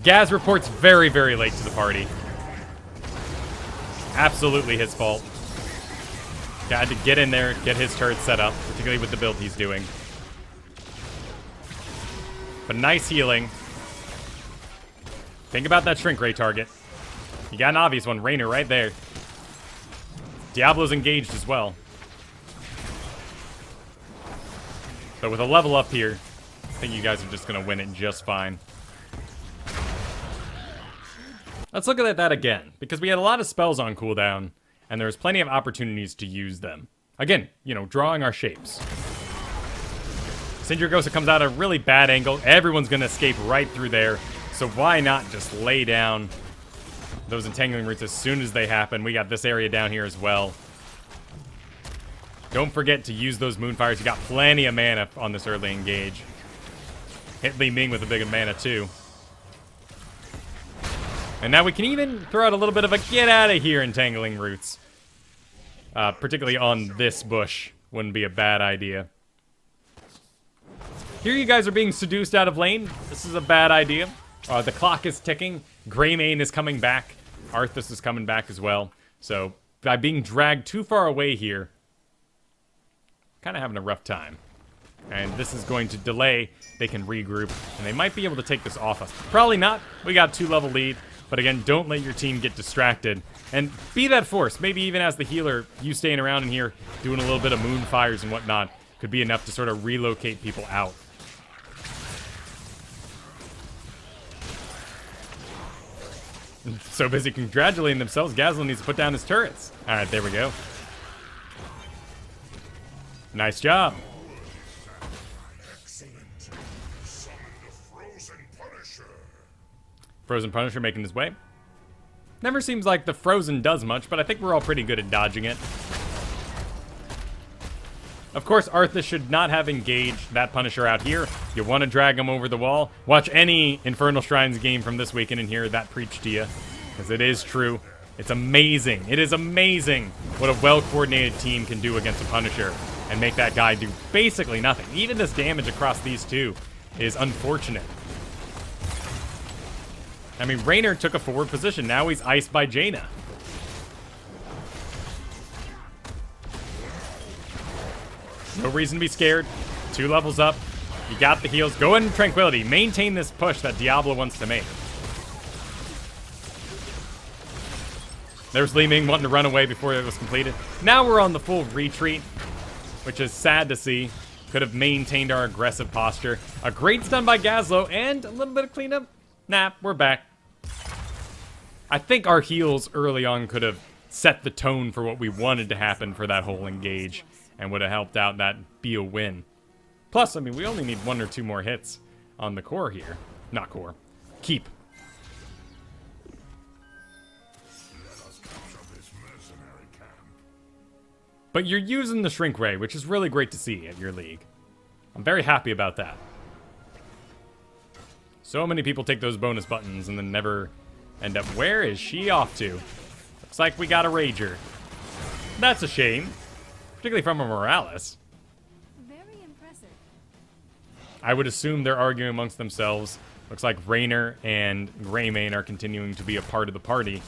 Gaz reports very, very late to the party. Absolutely his fault. Got to get in there, get his turret set up, particularly with the build he's doing. But nice healing. Think about that shrink ray target. You got an obvious one, Raynor right there. Diablo's engaged as well. But with a level up here, I think you guys are just going to win it just fine. Let's look at that again, because we had a lot of spells on cooldown, and there's plenty of opportunities to use them. Again, you know, drawing our shapes. Sindragosa comes out at a really bad angle. Everyone's going to escape right through there, so why not just lay down those entangling roots as soon as they happen. We got this area down here as well. Don't forget to use those moonfires. You got plenty of mana on this early engage. Hit Li Ming with a big mana too. And now we can even throw out a little bit of a get out of here entangling roots. Particularly on this bush. Wouldn't be a bad idea. Here you guys are being seduced out of lane. This is a bad idea. The clock is ticking. Greymane is coming back. Arthas is coming back as well. So by being dragged too far away here, kind of having a rough time. And this is going to delay. They can regroup, and they might be able to take this off us. Probably not. We got 2-level lead. But again, don't let your team get distracted. And be that force. Maybe even as the healer, you staying around in here, doing a little bit of moonfires and whatnot, could be enough to sort of relocate people out. So busy congratulating themselves, Gazlan needs to put down his turrets. Alright, there we go. Nice job. Frozen Punisher making his way. Never seems like the Frozen does much, but I think we're all pretty good at dodging it. Of course, Arthas should not have engaged that Punisher out here. You want to drag him over the wall. Watch any Infernal Shrines game from this weekend and hear that preach to you, because it is true. It's amazing. It is amazing what a well-coordinated team can do against a Punisher and make that guy do basically nothing. Even this damage across these two is unfortunate. I mean, Raynor took a forward position. Now he's iced by Jaina. No reason to be scared. 2 levels up. You got the heals. Go in Tranquility. Maintain this push that Diablo wants to make. There's Li Ming wanting to run away before it was completed. Now we're on the full retreat, which is sad to see. Could have maintained our aggressive posture. A great stun by Gazlo and a little bit of cleanup. Nah, we're back. I think our heals early on could have set the tone for what we wanted to happen for that whole engage and would have helped out that be a win. Plus, I mean, we only need 1 or 2 more hits on the core here. Not core. Keep. But you're using the Shrink Ray, which is really great to see at your league. I'm very happy about that. So many people take those bonus buttons and then never end up. Where is she off to? Looks like we got a Rager. That's a shame. Particularly from a Morales. Very impressive. I would assume they're arguing amongst themselves. Looks like Raynor and Greymane are continuing to be a part of the party.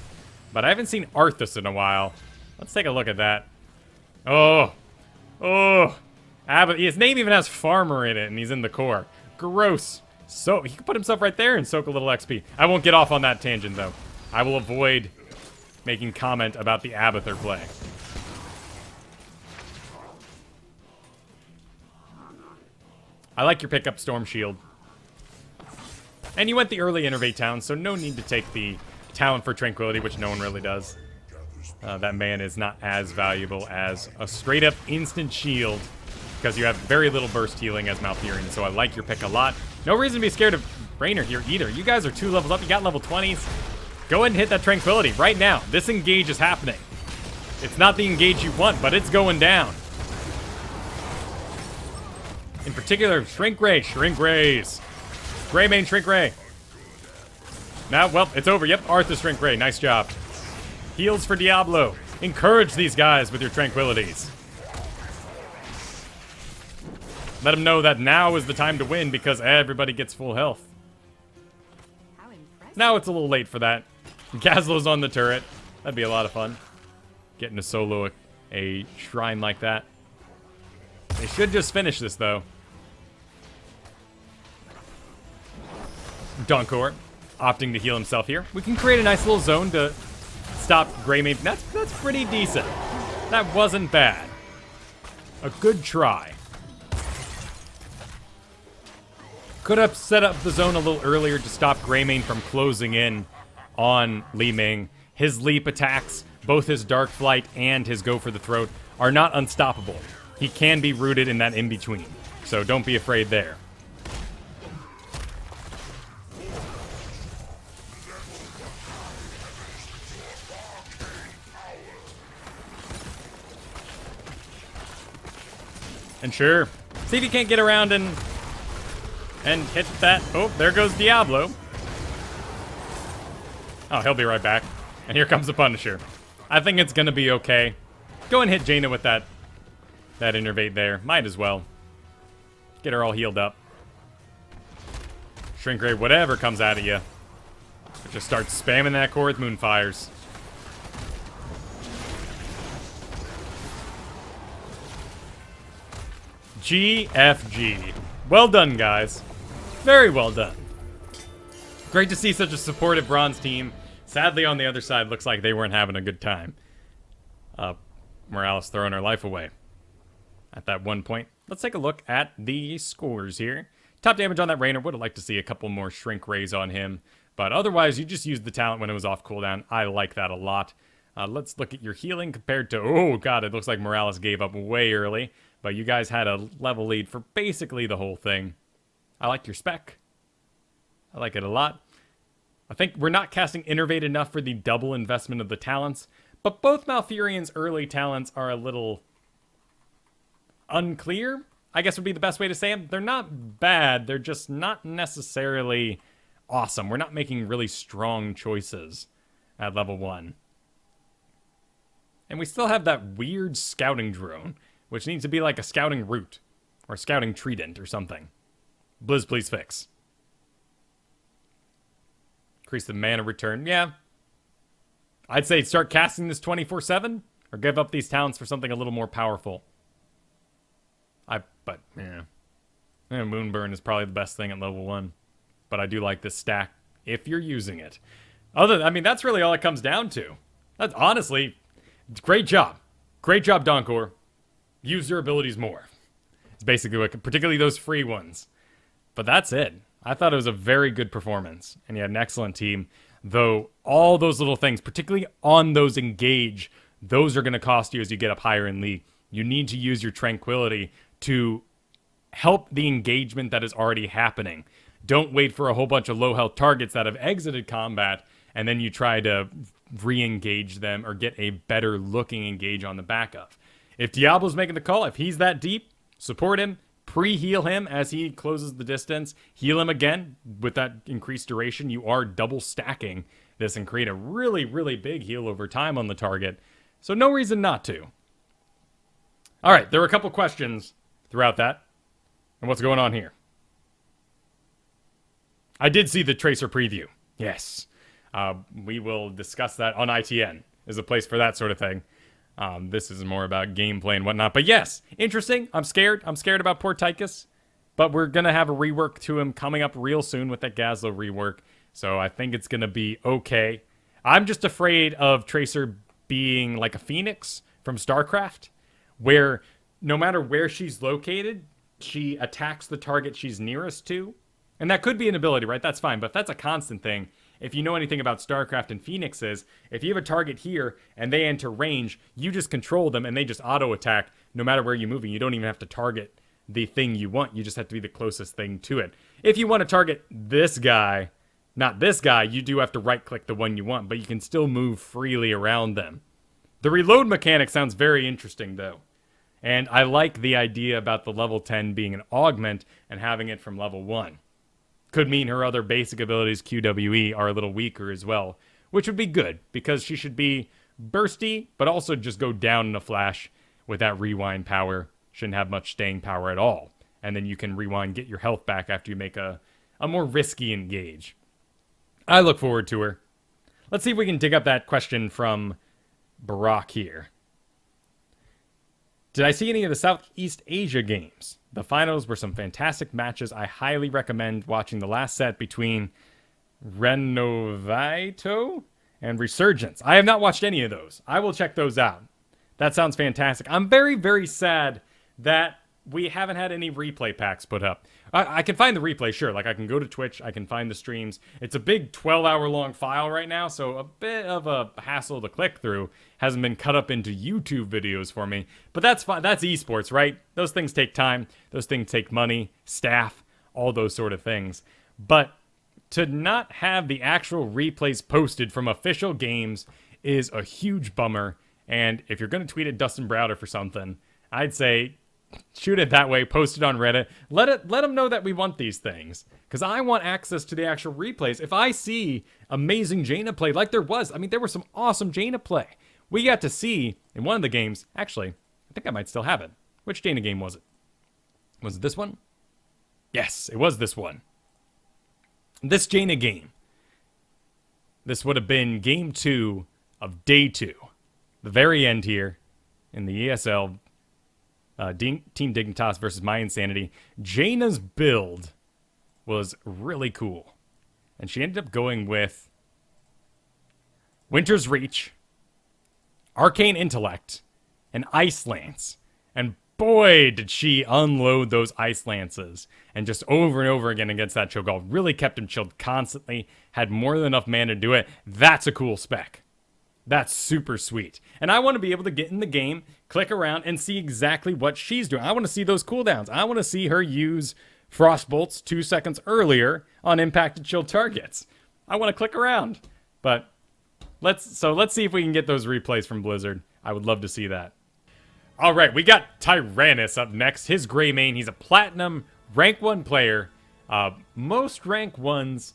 But I haven't seen Arthas in a while. Let's take a look at that. Oh. Oh. His name even has Farmer in it, and he's in the core. Gross. So, he can put himself right there and soak a little XP. I won't get off on that tangent, though. I will avoid making comment about the Abathur play. I like your pickup, Storm Shield. And you went the early Innervate Town, so no need to take the Talent for Tranquility, which no one really does. That man is not as valuable as a straight-up instant shield, because you have very little burst healing as Malfurion, so I like your pick a lot. No reason to be scared of Raynor here either. You guys are 2 levels up. You got level 20s. Go ahead and hit that Tranquility right now. This engage is happening. It's not the engage you want, but it's going down. In particular, Shrink Ray. Shrink Rays. Greymane Shrink Ray. Now, well, it's over. Yep, Arthas Shrink Ray. Nice job. Heals for Diablo. Encourage these guys with your Tranquilities. Let them know that now is the time to win because everybody gets full health. Now it's a little late for that. Gazlo's on the turret. That'd be a lot of fun. Getting to solo a shrine like that. They should just finish this, though. Donkor opting to heal himself here. We can create a nice little zone to stop Greymane. That's pretty decent. That wasn't bad. A good try. Could have set up the zone a little earlier to stop Greymane from closing in on Li Ming. His leap attacks, both his Dark Flight and his Go for the Throat, are not unstoppable. He can be rooted in that in-between, so don't be afraid there. And sure, see if you can't get around and hit that. Oh, there goes Diablo. Oh, he'll be right back. And here comes the Punisher. I think it's gonna be okay. Go and hit Jaina with that Innervate there. Might as well. Get her all healed up. Shrink Ray, whatever comes out of you. Just start spamming that core with Moonfires. GFG. Well done, guys. Very well done. Great to see such a supportive bronze team. Sadly, on the other side, looks like they weren't having a good time. Morales throwing her life away at that one point. Let's take a look at the scores here. Top damage on that Raynor. Would have liked to see a couple more Shrink Rays on him. But otherwise, you just used the talent when it was off cooldown. I like that a lot. Let's look at your healing compared to... Oh, God, it looks like Morales gave up way early. But you guys had a level lead for basically the whole thing. I like your spec. I like it a lot. I think we're not casting Innervate enough for the double investment of the talents. But both Malfurion's early talents are a little unclear, I guess would be the best way to say them. They're not bad. They're just not necessarily awesome. We're not making really strong choices at level 1. And we still have that weird scouting drone, which needs to be like a scouting root or scouting trident or something. Blizz, please fix. Increase the mana return. Yeah. I'd say start casting this 24/7 or give up these talents for something a little more powerful. Yeah. Moonburn is probably the best thing at level 1. But I do like this stack if you're using it. That's really all it comes down to. That's honestly, great job. Great job, Donkor. Use your abilities more. It's basically what, particularly those free ones. But that's it. I thought it was a very good performance. And you had an excellent team. Though all those little things, particularly on those engage, those are going to cost you as you get up higher in league. You need to use your Tranquility to help the engagement that is already happening. Don't wait for a whole bunch of low health targets that have exited combat and then you try to re-engage them or get a better looking engage on the back of. If Diablo's making the call, if he's that deep, support him, pre-heal him as he closes the distance, heal him again with that increased duration. You are double stacking this and create a really, really big heal over time on the target. So no reason not to. All right, there were a couple questions throughout that. And what's going on here? I did see the Tracer preview. Yes. We will discuss that on ITN. Is a place for that sort of thing. This is more about gameplay and whatnot. But yes, interesting. I'm scared. I'm scared about poor Tychus. But we're going to have a rework to him coming up real soon with that Gazlo rework. So I think it's going to be okay. I'm just afraid of Tracer being like a Phoenix from StarCraft, where no matter where she's located, she attacks the target she's nearest to. And that could be an ability, right? That's fine. But if that's a constant thing, if you know anything about StarCraft and Phoenixes, if you have a target here and they enter range, you just control them and they just auto-attack no matter where you're moving. You don't even have to target the thing you want. You just have to be the closest thing to it. If you want to target this guy, not this guy, you do have to right-click the one you want, but you can still move freely around them. The reload mechanic sounds very interesting, though. And I like the idea about the level 10 being an augment and having it from level 1. Could mean her other basic abilities, QWE, are a little weaker as well, which would be good, because she should be bursty, but also just go down in a flash with that rewind power. Shouldn't have much staying power at all. And then you can rewind, get your health back after you make a more risky engage. I look forward to her. Let's see if we can dig up that question from Barack here. Did I see any of the Southeast Asia games? The finals were some fantastic matches. I highly recommend watching the last set between Renovito and Resurgence. I have not watched any of those. I will check those out. That sounds fantastic. I'm very, very sad that we haven't had any replay packs put up. I can find the replay, sure. Like, I can go to Twitch. I can find the streams. It's a big 12-hour-long file right now, so a bit of a hassle to click through. Hasn't been cut up into YouTube videos for me. But that's fine. That's esports, right? Those things take time. Those things take money, staff, all those sort of things. But to not have the actual replays posted from official games is a huge bummer. And if you're going to tweet at Dustin Browder for something, I'd say shoot it that way, post it on Reddit. Let them know that we want these things. Because I want access to the actual replays. If I see amazing Jaina play, like there was, I mean, there was some awesome Jaina play. We got to see in one of the games, actually, I think I might still have it. Which Jaina game was it? Was it this one? Yes, it was this one. This Jaina game. This would have been game 2 of day 2. The very end here in the ESL Team Dignitas versus My Insanity. Jaina's build was really cool. And she ended up going with Winter's Reach, Arcane Intellect, and Ice Lance. And boy, did she unload those Ice Lances. And just over and over again against that Cho'Gall. Really kept him chilled constantly. Had more than enough mana to do it. That's a cool spec. That's super sweet. And I want to be able to get in the game, click around, and see exactly what she's doing. I want to see those cooldowns. I want to see her use Frostbolts 2 seconds earlier on impacted chill targets. I want to click around. But let's see if we can get those replays from Blizzard. I would love to see that. All right, we got Tyrannus up next. His Greymane. He's a Platinum rank 1 player. Most rank 1s,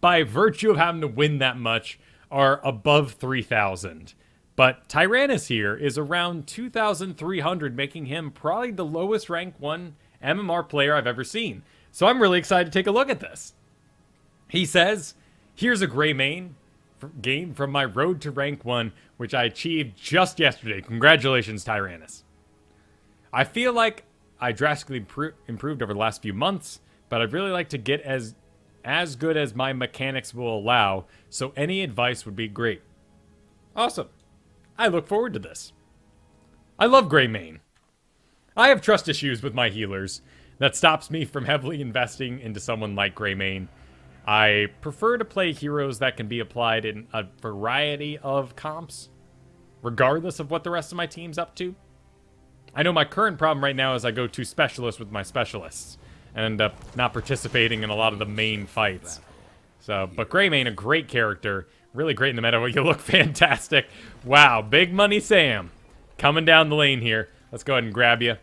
by virtue of having to win that much, are above 3,000. But Tyrannus here is around 2,300, making him probably the lowest rank 1 MMR player I've ever seen. So I'm really excited to take a look at this. He says, here's a Greymane game from my road to rank 1, which I achieved just yesterday. Congratulations, Tyrannus. I feel like I drastically improved over the last few months, but I'd really like to get as good as my mechanics will allow, so any advice would be great. Awesome. I look forward to this. I love Greymane. I have trust issues with my healers. That stops me from heavily investing into someone like Greymane. I prefer to play heroes that can be applied in a variety of comps, regardless of what the rest of my team's up to. I know my current problem right now is I go too specialist with my specialists and end up not participating in a lot of the main fights. So, but Greymane, a great character. Really great in the meta. You look fantastic. Wow, Big Money Sam. Coming down the lane here. Let's go ahead and grab you.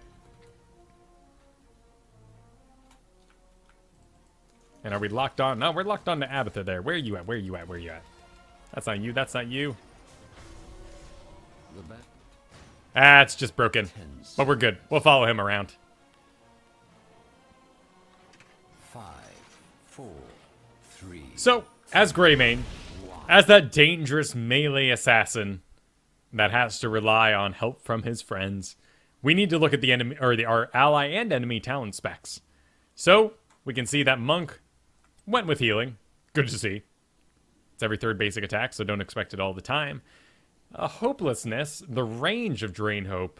And are we locked on? No, we're locked on to Abatha there. Where are you at? Where are you at? Where are you at? That's not you. That's not you. Ah, it's just broken. But we're good. We'll follow him around. 5, 4, So, as Greymane, as that dangerous melee assassin that has to rely on help from his friends, we need to look at the enemy, or our ally and enemy talent specs. So, we can see that Monk went with healing. Good to see. It's every third basic attack, so don't expect it all the time. Hopelessness, the range of Drain Hope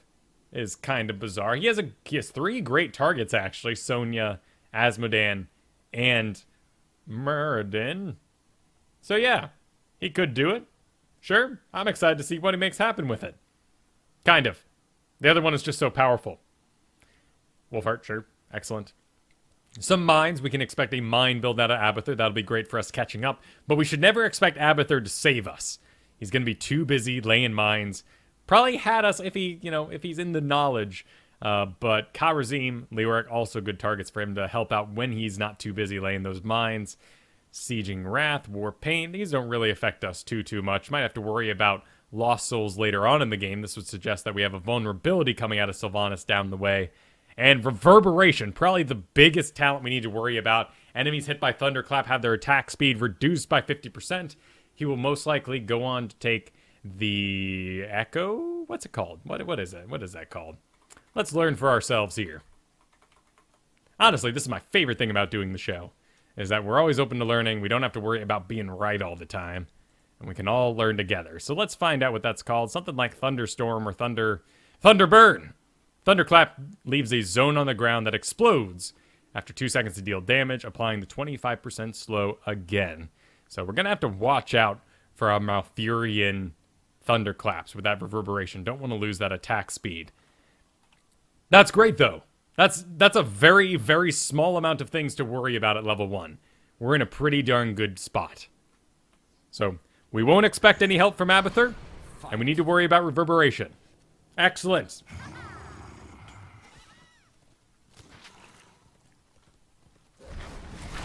is kind of bizarre. He has 3 great targets, actually. Sonya, Asmodan, and Muradin. So yeah, he could do it. Sure, I'm excited to see what he makes happen with it. Kind of. The other one is just so powerful. Wolfheart, sure. Excellent. Some mines, we can expect a mine build out of Abathur. That'll be great for us catching up. But we should never expect Abathur to save us. He's going to be too busy laying mines. Probably had us if he's in the knowledge. But Kharazim, Leoric, also good targets for him to help out when he's not too busy laying those mines. Sieging Wrath, War Pain, these don't really affect us too much. Might have to worry about Lost Souls later on in the game. This would suggest that we have a vulnerability coming out of Sylvanas down the way. And Reverberation, probably the biggest talent we need to worry about. Enemies hit by Thunderclap have their attack speed reduced by 50%. He will most likely go on to take the Echo? What's it called? What is it? What is that called? Let's learn for ourselves here. Honestly, this is my favorite thing about doing the show, is that we're always open to learning. We don't have to worry about being right all the time, and we can all learn together. So let's find out what that's called. Something like Thunderstorm or Thunderburn. Thunderclap leaves a zone on the ground that explodes after 2 seconds to deal damage, applying the 25% slow again. So we're going to have to watch out for our Malfurion Thunderclaps with that Reverberation. Don't want to lose that attack speed. That's great, though. That's a very, very small amount of things to worry about at level 1. We're in a pretty darn good spot. So we won't expect any help from Abathur, and we need to worry about Reverberation. Excellent.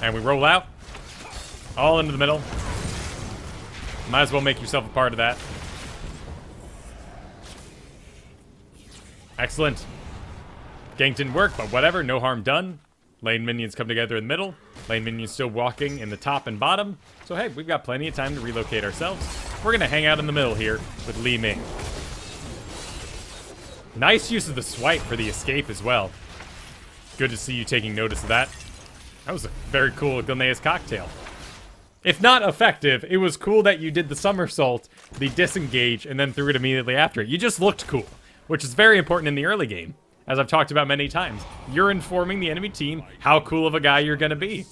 And we roll out. All into the middle. Might as well make yourself a part of that. Excellent. Gank didn't work, but whatever. No harm done. Lane minions come together in the middle. Lane minions still walking in the top and bottom. So hey, we've got plenty of time to relocate ourselves. We're going to hang out in the middle here with Li Ming. Nice use of the swipe for the escape as well. Good to see you taking notice of that. That was a very cool Gilneas cocktail. If not effective, it was cool that you did the somersault, the disengage, and then threw it immediately after it. You just looked cool, which is very important in the early game. As I've talked about many times, you're informing the enemy team how cool of a guy you're going to be.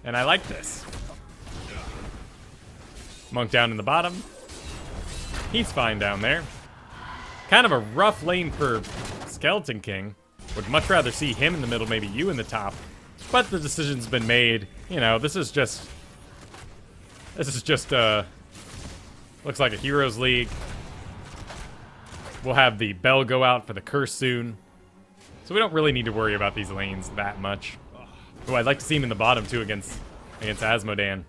And I like this. Monk down in the bottom. He's fine down there. Kind of a rough lane for Skeleton King. Would much rather see him in the middle, maybe you in the top. But the decision's been made. You know, this is just, looks like a Heroes League. We'll have the bell go out for the curse soon. So we don't really need to worry about these lanes that much. Oh, I'd like to see him in the bottom too against Asmodan.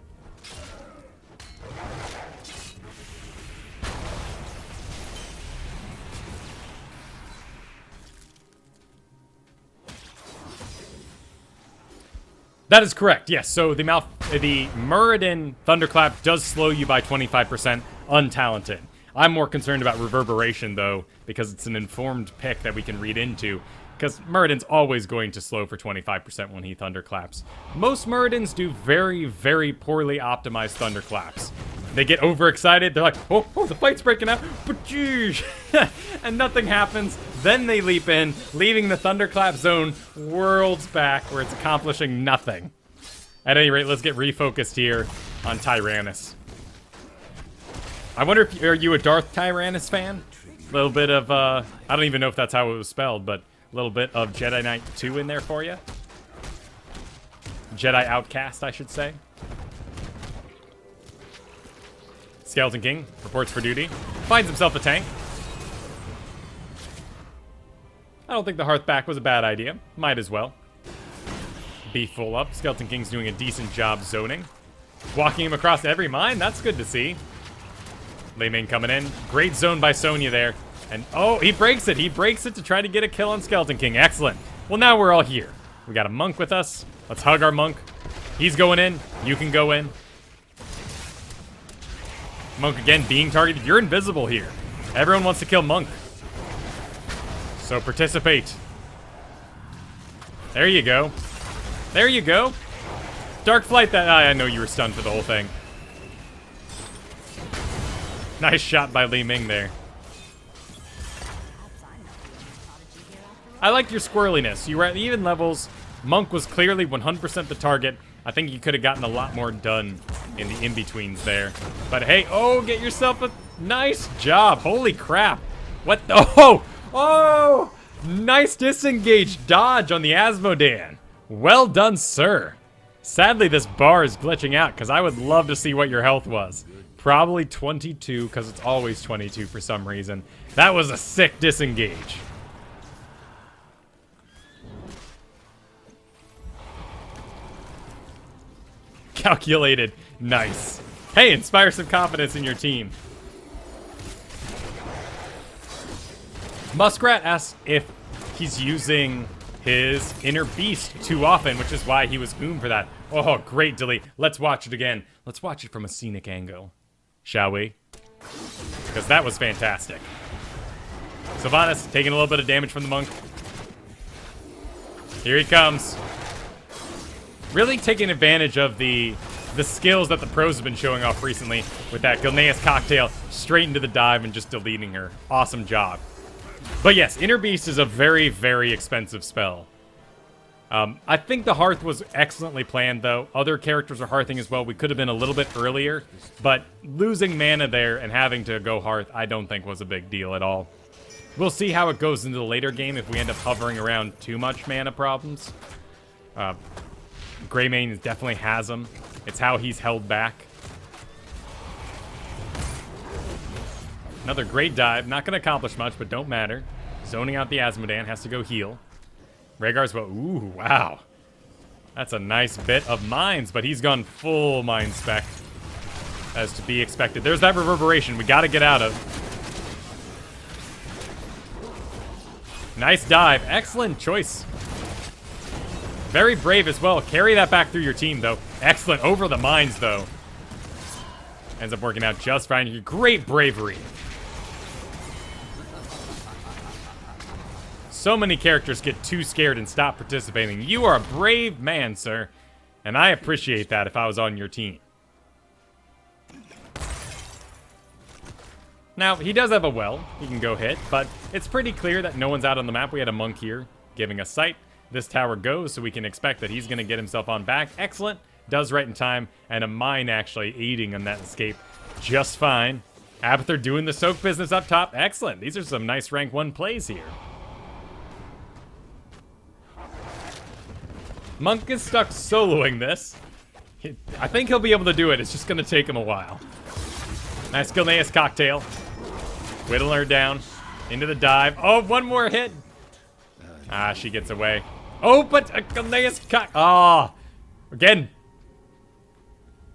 That is correct, yes. So the Muradin Thunderclap does slow you by 25%, untalented. I'm more concerned about Reverberation, though, because it's an informed pick that we can read into. Because Muradin's always going to slow for 25% when he Thunderclaps. Most Muradins do very, very poorly optimized Thunderclaps. They get overexcited, they're like, oh, the fight's breaking out, but geez, and nothing happens. Then they leap in, leaving the Thunderclap zone worlds back where it's accomplishing nothing. At any rate, let's get refocused here on Tyrannus. I wonder if, are you a Darth Tyrannus fan? A little bit of, I don't even know if that's how it was spelled, but a little bit of Jedi Knight 2 in there for you. Jedi Outcast, I should say. Skeleton King reports for duty. Finds himself a tank. I don't think the Hearthback was a bad idea. Might as well. Be full up. Skeleton King's doing a decent job zoning. Walking him across every mine. That's good to see. Li Ming coming in. Great zone by Sonya there. And oh, he breaks it. He breaks it to try to get a kill on Skeleton King. Excellent. Well, now we're all here. We got a monk with us. Let's hug our monk. He's going in. You can go in. Monk again being targeted. You're invisible here. Everyone wants to kill Monk. So participate. There you go. There you go. Dark Flight that... I know you were stunned for the whole thing. Nice shot by Li Ming there. I liked your squirreliness. You were at even levels. Monk was clearly 100% the target. I think you could have gotten a lot more done in the in-betweens there. But hey, oh, get yourself a nice job. Holy crap. What the... Oh! Nice disengage dodge on the Asmodan. Well done, sir. Sadly, this bar is glitching out because I would love to see what your health was. Probably 22 because it's always 22 for some reason. That was a sick disengage. Calculated. Nice. Hey, inspire some confidence in your team. Muskrat asks if he's using his inner beast too often, which is why he was for that. Oh, great delete. Let's watch it again. Let's watch it from a scenic angle, shall we? Because that was fantastic. Sylvanas taking a little bit of damage from the monk. Here he comes. Really taking advantage of the skills that the pros have been showing off recently with that Gilneas cocktail straight into the dive and just deleting her. Awesome job. But yes, Inner Beast is a very, very expensive spell. I think the Hearth was excellently planned, though. Other characters are Hearthing as well. We could have been a little bit earlier, but losing mana there and having to go Hearth, I don't think was a big deal at all. We'll see how it goes into the later game if we end up hovering around too much mana problems. Greymane definitely has them. It's how he's held back. Another great dive. Not going to accomplish much, but don't matter. Zoning out the Asmodan. Has to go heal. Rhaegar's well. Ooh, wow. That's a nice bit of mines, but he's gone full mine spec. As to be expected. There's that reverberation we got to get out of. Nice dive. Excellent choice. Very brave as well. Carry that back through your team, though. Excellent. Over the mines, though. Ends up working out just fine. Great bravery. So many characters get too scared and stop participating. You are a brave man, sir. And I appreciate that if I was on your team. Now, he does have a well he can go hit, but it's pretty clear that no one's out on the map. We had a monk here giving us sight. This tower goes, so we can expect that he's going to get himself on back. Excellent. Does right in time. And a mine actually aiding on that escape just fine. Abathur doing the soak business up top. Excellent. These are some nice rank 1 plays here. Monk is stuck soloing this. I think he'll be able to do it. It's just going to take him a while. Nice Gilneas cocktail. Whittling her down. Into the dive. Oh, one more hit. Ah, she gets away. Oh, but Gilneas cock. Ah. Again.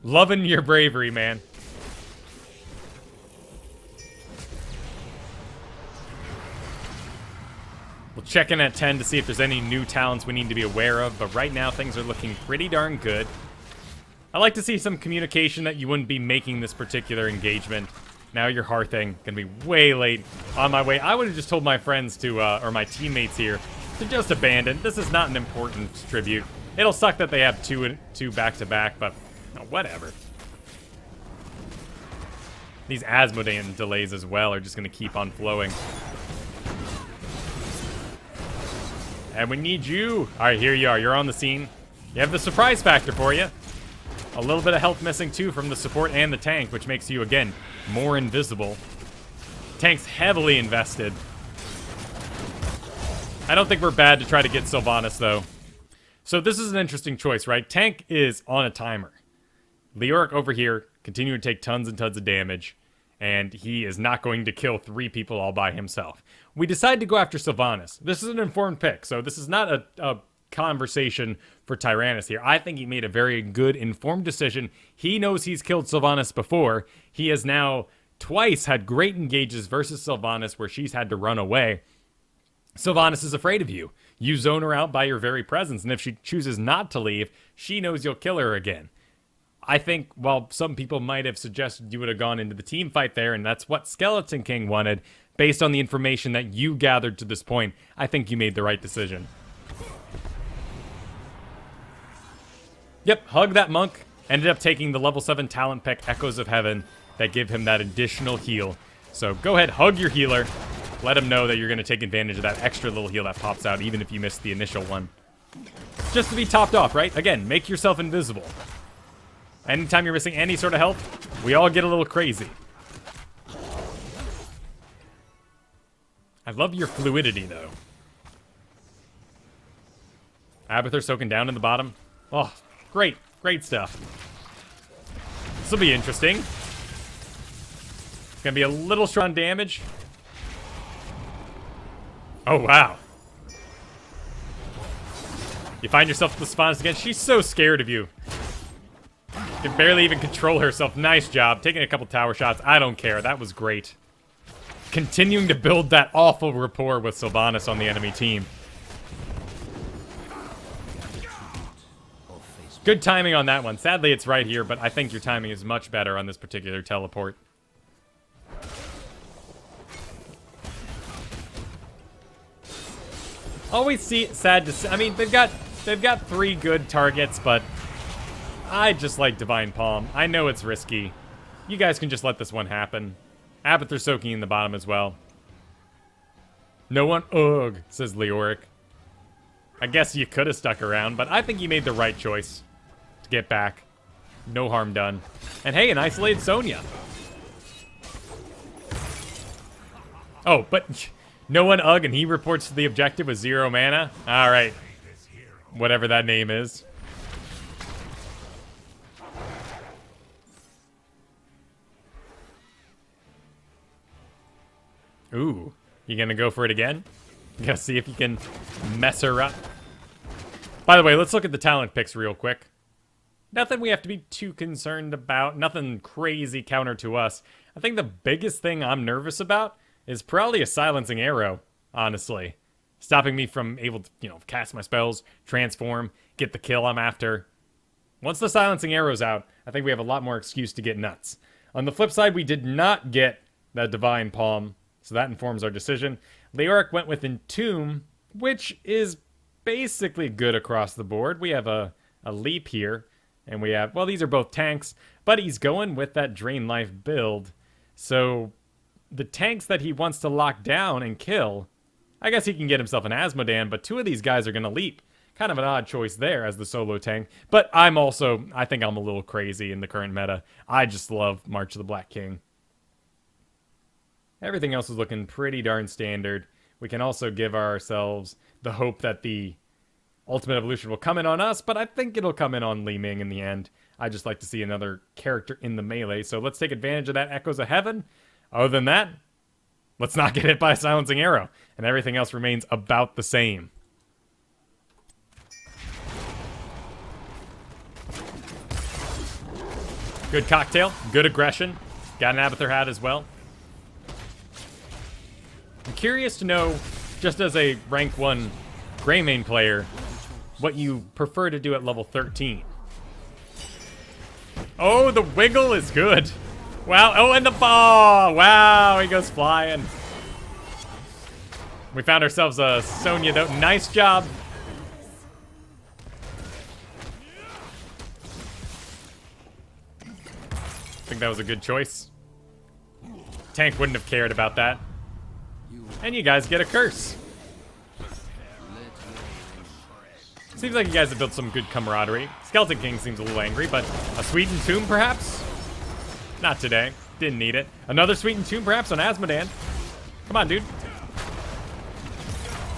Loving your bravery, man. We'll check in at 10 to see if there's any new talents we need to be aware of, but right now things are looking pretty darn good. I like to see some communication that you wouldn't be making this particular engagement. Now you're hearthing. Gonna be way late on my way. I would have just told my friends to, or my teammates here, to just abandon. This is not an important tribute. It'll suck that they have two back-to-back, but whatever. These Asmodan delays as well are just gonna keep on flowing. And we need you. All right, here you are. You're on the scene. You have the surprise factor for you. A little bit of health missing, too, from the support and the tank, which makes you, again, more invisible. Tank's heavily invested. I don't think we're bad to try to get Sylvanas, though. So this is an interesting choice, right? Tank is on a timer. Leoric over here, continuing to take tons and tons of damage. And he is not going to kill 3 people all by himself. We decide to go after Sylvanas. This is an informed pick, so this is not a conversation for Tyrannus here. I think he made a very good, informed decision. He knows he's killed Sylvanas before. He has now twice had great engages versus Sylvanas where she's had to run away. Sylvanas is afraid of you. You zone her out by your very presence, and if she chooses not to leave, she knows you'll kill her again. I think, while some people might have suggested you would have gone into the team fight there, and that's what Skeleton King wanted, based on the information that you gathered to this point, I think you made the right decision. Yep, hug that monk. Ended up taking the level 7 talent pick, Echoes of Heaven, that give him that additional heal. So go ahead, hug your healer. Let him know that you're going to take advantage of that extra little heal that pops out, even if you missed the initial one. Just to be topped off, right? Again, make yourself invisible. Anytime you're missing any sort of health, we all get a little crazy. I love your fluidity, though. Abathur soaking down in the bottom. Oh, great. Great stuff. This will be interesting. It's going to be a little strong damage. Oh, wow. You find yourself at the spawns again. She's so scared of you. Can barely even control herself. Nice job. Taking a couple tower shots. I don't care. That was great. Continuing to build that awful rapport with Sylvanas on the enemy team. Good timing on that one. Sadly, it's right here, but I think your timing is much better on this particular teleport. Always sad to see. I mean, they've got 3 good targets, but I just like Divine Palm. I know it's risky. You guys can just let this one happen. Abathur soaking in the bottom as well. No one, ugh, says Leoric. I guess you could have stuck around, but I think you made the right choice to get back. No harm done. And hey, an isolated Sonya. Oh, but no one ugh, and he reports to the objective with 0 mana. All right, whatever that name is. Ooh, you gonna go for it again? You gotta see if you can mess her up. By the way, let's look at the talent picks real quick. Nothing we have to be too concerned about. Nothing crazy counter to us. I think the biggest thing I'm nervous about is probably a silencing arrow, honestly. Stopping me from able to, cast my spells, transform, get the kill I'm after. Once the silencing arrow's out, I think we have a lot more excuse to get nuts. On the flip side, we did not get that Divine Palm, so that informs our decision. Leoric went with Entomb, which is basically good across the board. We have a leap here, and we have, well, these are both tanks, but he's going with that Drain Life build. So the tanks that he wants to lock down and kill, I guess he can get himself an Asmodan, but 2 of these guys are going to leap. Kind of an odd choice there as the solo tank. But I think I'm a little crazy in the current meta. I just love March of the Black King. Everything else is looking pretty darn standard. We can also give ourselves the hope that the Ultimate Evolution will come in on us, but I think it'll come in on Li Ming in the end. I just like to see another character in the melee, so let's take advantage of that Echoes of Heaven. Other than that, let's not get hit by a silencing arrow, and everything else remains about the same. Good cocktail, good aggression. Got an Abathur hat as well. I'm curious to know, just as a rank 1 Greymane player, what you prefer to do at level 13. Oh, the wiggle is good. Wow, oh, and the ball. Wow, he goes flying. We found ourselves a Sonya, though. Nice job. I think that was a good choice. Tank wouldn't have cared about that. And you guys get a curse. Seems like you guys have built some good camaraderie. Skeleton King seems a little angry, but a Sweet Entomb, perhaps? Not today. Didn't need it. Another Sweet Entomb, perhaps, on Asmodan. Come on, dude.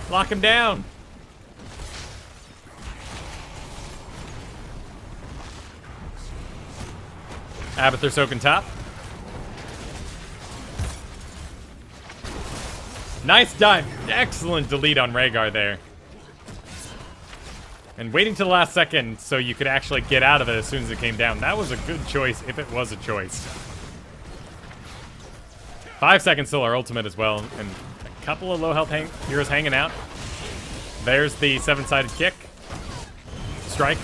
Lock him down. Abathur soaking top. Nice dive. Excellent delete on Rhaegar there. And waiting till the last second so you could actually get out of it as soon as it came down. That was a good choice if it was a choice. 5 seconds till our ultimate as well. And a couple of low health heroes hanging out. There's the 7-sided kick. Strike.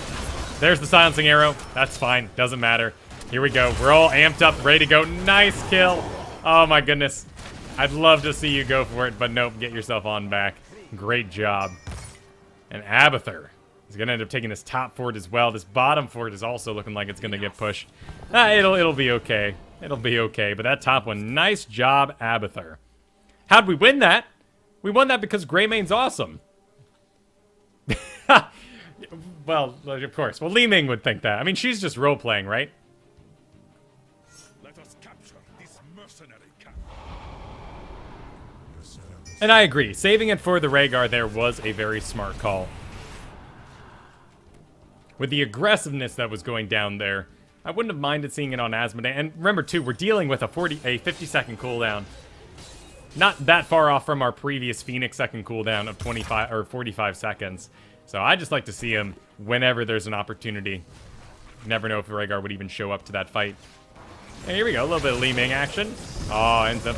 There's the silencing arrow. That's fine. Doesn't matter. Here we go. We're all amped up, ready to go. Nice kill. Oh my goodness. I'd love to see you go for it, but nope. Get yourself on back. Great job. And Abathur is going to end up taking this top fort as well. This bottom fort is also looking like it's going to get pushed. It'll be okay. It'll be okay. But that top one, nice job, Abathur. How'd we win that? We won that because Greymane's awesome. Well, of course. Well, Li Ming would think that. I mean, she's just role-playing, right? Let us capture this mercenary camp. And I agree. Saving it for the Rhaegar there was a very smart call. With the aggressiveness that was going down there, I wouldn't have minded seeing it on Asmodee. And remember, too, we're dealing with a 50-second cooldown. Not that far off from our previous Phoenix second cooldown of 25 or 45 seconds. So I just like to see him whenever there's an opportunity. Never know if Rhaegar would even show up to that fight. And here we go, a little bit of Li Ming action. Oh, ends up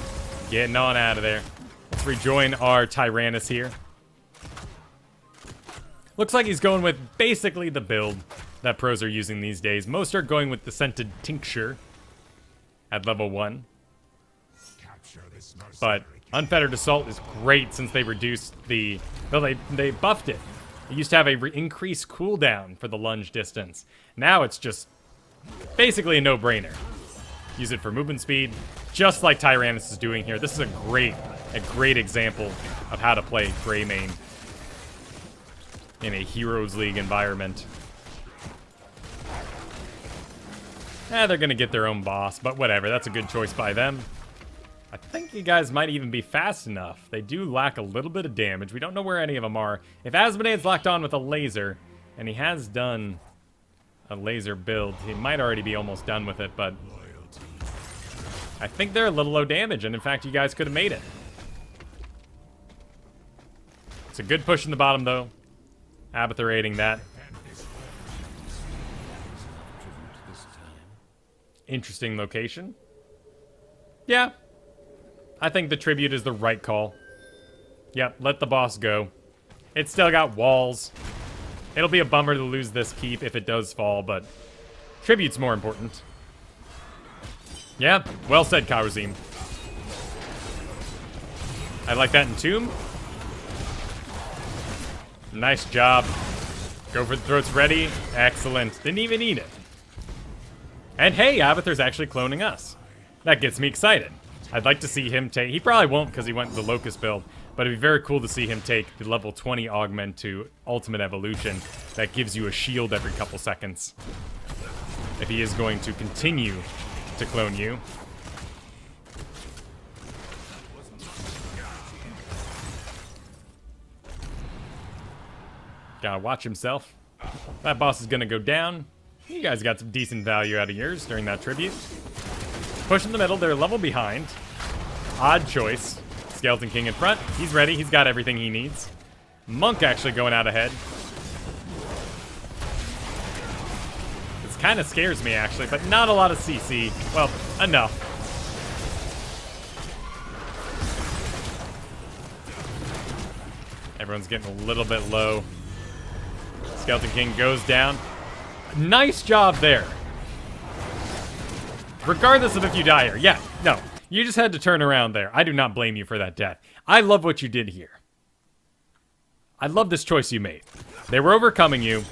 getting on out of there. Let's rejoin our Tyrannus here. Looks like he's going with basically the build that pros are using these days. Most are going with the Scented Tincture at level 1. But Unfettered Assault is great since they reduced the... Well, they buffed it. It used to have a increased cooldown for the lunge distance. Now it's just basically a no-brainer. Use it for movement speed, just like Tyrannus is doing here. This is a great example of how to play Greymane in a Heroes League environment. They're gonna get their own boss, but whatever. That's a good choice by them. I think you guys might even be fast enough. They do lack a little bit of damage. We don't know where any of them are. If Asmodee is locked on with a laser, and he has done a laser build, he might already be almost done with it, but I think they're a little low damage, and in fact, you guys could have made it. It's a good push in the bottom, though. Abathur aiding that. Interesting location. Yeah. I think the tribute is the right call. Yep, let the boss go. It's still got walls. It'll be a bummer to lose this keep if it does fall, but tribute's more important. Yeah, well said, Kawazim. I like that in Tomb. Nice job. Go for the throats ready. Excellent. Didn't even need it. And hey, Abathur's actually cloning us. That gets me excited. I'd like to see him take... He probably won't because he went with the Locust build, but it'd be very cool to see him take the level 20 augment to Ultimate Evolution. That gives you a shield every couple seconds. If he is going to continue to clone you. Gotta watch himself. That boss is gonna go down. You guys got some decent value out of yours during that tribute. Push in the middle, they're a level behind. Odd choice. Skeleton King in front. He's ready, he's got everything he needs. Monk actually going out ahead. This kind of scares me, actually, but not a lot of CC. Well, enough. Everyone's getting a little bit low. Skeleton King goes down. Nice job there. Regardless of if you die here. Yeah, no. You just had to turn around there. I do not blame you for that death. I love what you did here. I love this choice you made. They were overcoming you.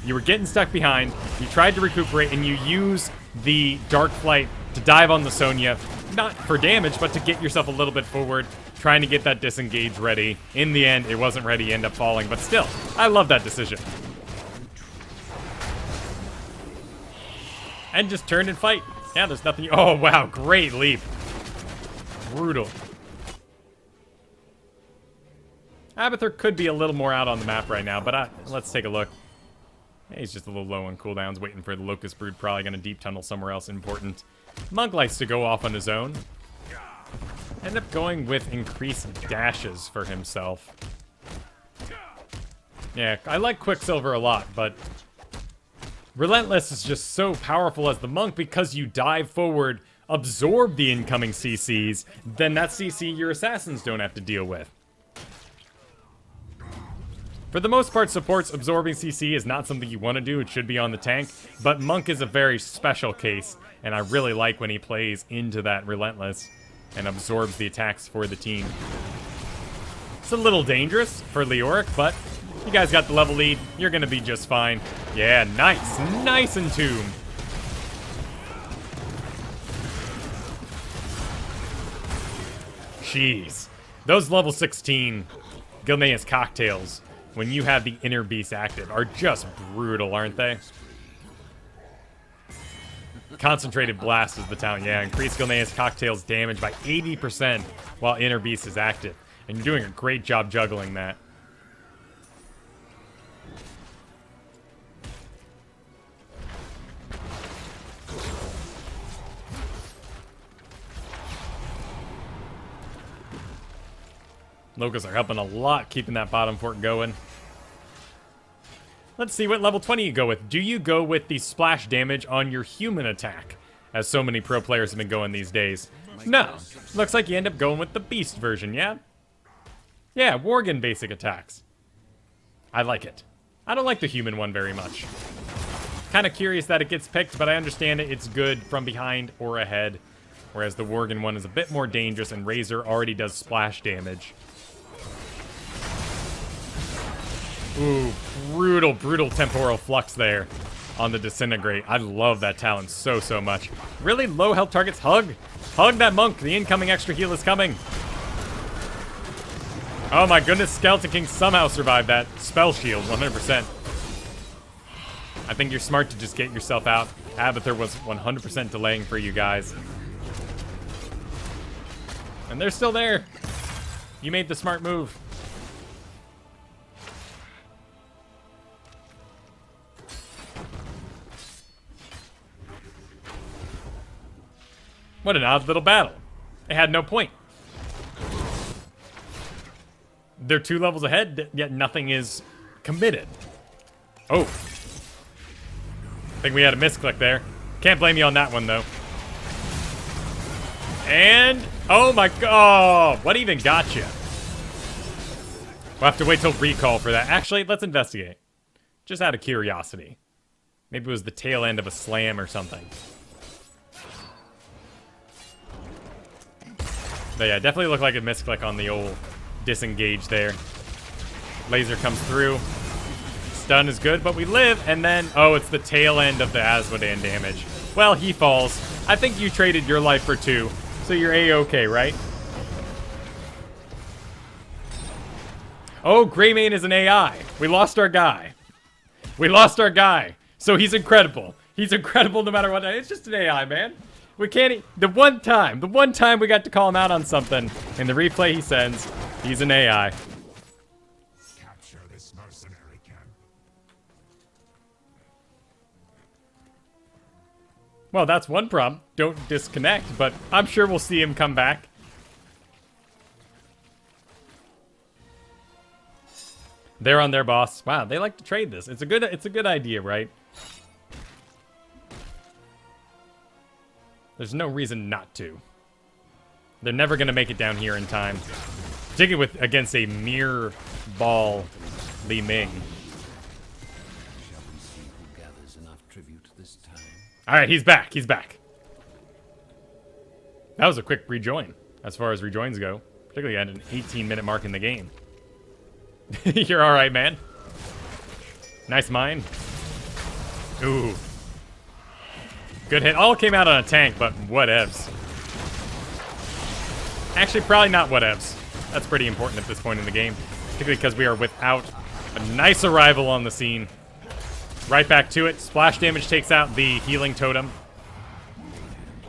You were getting stuck behind. You tried to recuperate, and you use the Dark Flight to dive on the Sonya. Not for damage, but to get yourself a little bit forward. Trying to get that disengage ready. In the end, it wasn't ready. You end up falling. But still, I love that decision. And just turn and fight. Yeah, there's nothing... Oh, wow. Great leap. Brutal. Abathur could be a little more out on the map right now, but let's take a look. Yeah, he's just a little low on cooldowns, waiting for the Locust Brood. Probably going to deep tunnel somewhere else important. Monk likes to go off on his own. End up going with increased dashes for himself. Yeah, I like Quicksilver a lot, but... Relentless is just so powerful as the Monk because you dive forward, absorb the incoming CCs, then that CC your assassins don't have to deal with. For the most part, supports absorbing CC is not something you want to do. It should be on the tank. But Monk is a very special case, and I really like when he plays into that Relentless and absorbs the attacks for the team. It's a little dangerous for Leoric, but you guys got the level lead. You're going to be just fine. Yeah, nice. Nice Entomb. Jeez. Those level 16 Gilneas cocktails, when you have the Inner Beast active, are just brutal, aren't they? Concentrated Blast is the talent. Yeah, increase Gilneas cocktails damage by 80% while Inner Beast is active. And you're doing a great job juggling that. Locals are helping a lot keeping that bottom fort going. Let's see what level 20 you go with. Do you go with the splash damage on your human attack, as so many pro players have been going these days? No. Looks like you end up going with the beast version, yeah? Yeah, Worgen basic attacks. I like it. I don't like the human one very much. Kind of curious that it gets picked, but I understand it. It's good from behind or ahead, whereas the Worgen one is a bit more dangerous, and Razor already does splash damage. Ooh, brutal, brutal temporal flux there on the Disintegrate. I love that talent so, so much. Really low health targets. Hug. Hug that monk. The incoming extra heal is coming. Oh my goodness, Skeleton King somehow survived that spell shield, 100%. I think you're smart to just get yourself out. Abathur was 100% delaying for you guys. And they're still there. You made the smart move. What an odd little battle. It had no point. They're 2 levels ahead, yet nothing is committed. Oh. I think we had a misclick there. Can't blame you on that one, though. And... oh my god! What even got you? We'll have to wait till recall for that. Actually, let's investigate. Just out of curiosity. Maybe it was the tail end of a slam or something. But yeah, definitely looked like a misclick on the old disengage there. Laser comes through. Stun is good, but we live, and then... oh, it's the tail end of the Asmodan damage. Well, he falls. I think you traded your life for 2, so you're A-okay, right? Oh, Greymane is an AI. We lost our guy. We lost our guy. So he's incredible. He's incredible no matter what. It's just an AI, man. We can't... the one time we got to call him out on something, in the replay he sends, he's an AI. Capture this mercenary camp. Well, that's one problem. Don't disconnect, but I'm sure we'll see him come back. They're on their boss. Wow, they like to trade this. It's a good idea, right? There's no reason not to. They're never going to make it down here in time. Particularly against a mere ball Li Ming. Shall we see who gathers enough tribute this time? Alright, he's back. He's back. That was a quick rejoin, as far as rejoins go. Particularly at an 18-minute mark in the game. You're alright, man. Nice mine. Ooh. Good hit. All came out on a tank, but whatevs. Actually, probably not whatevs. That's pretty important at this point in the game. Particularly because we are without a nice arrival on the scene. Right back to it. Splash damage takes out the healing totem.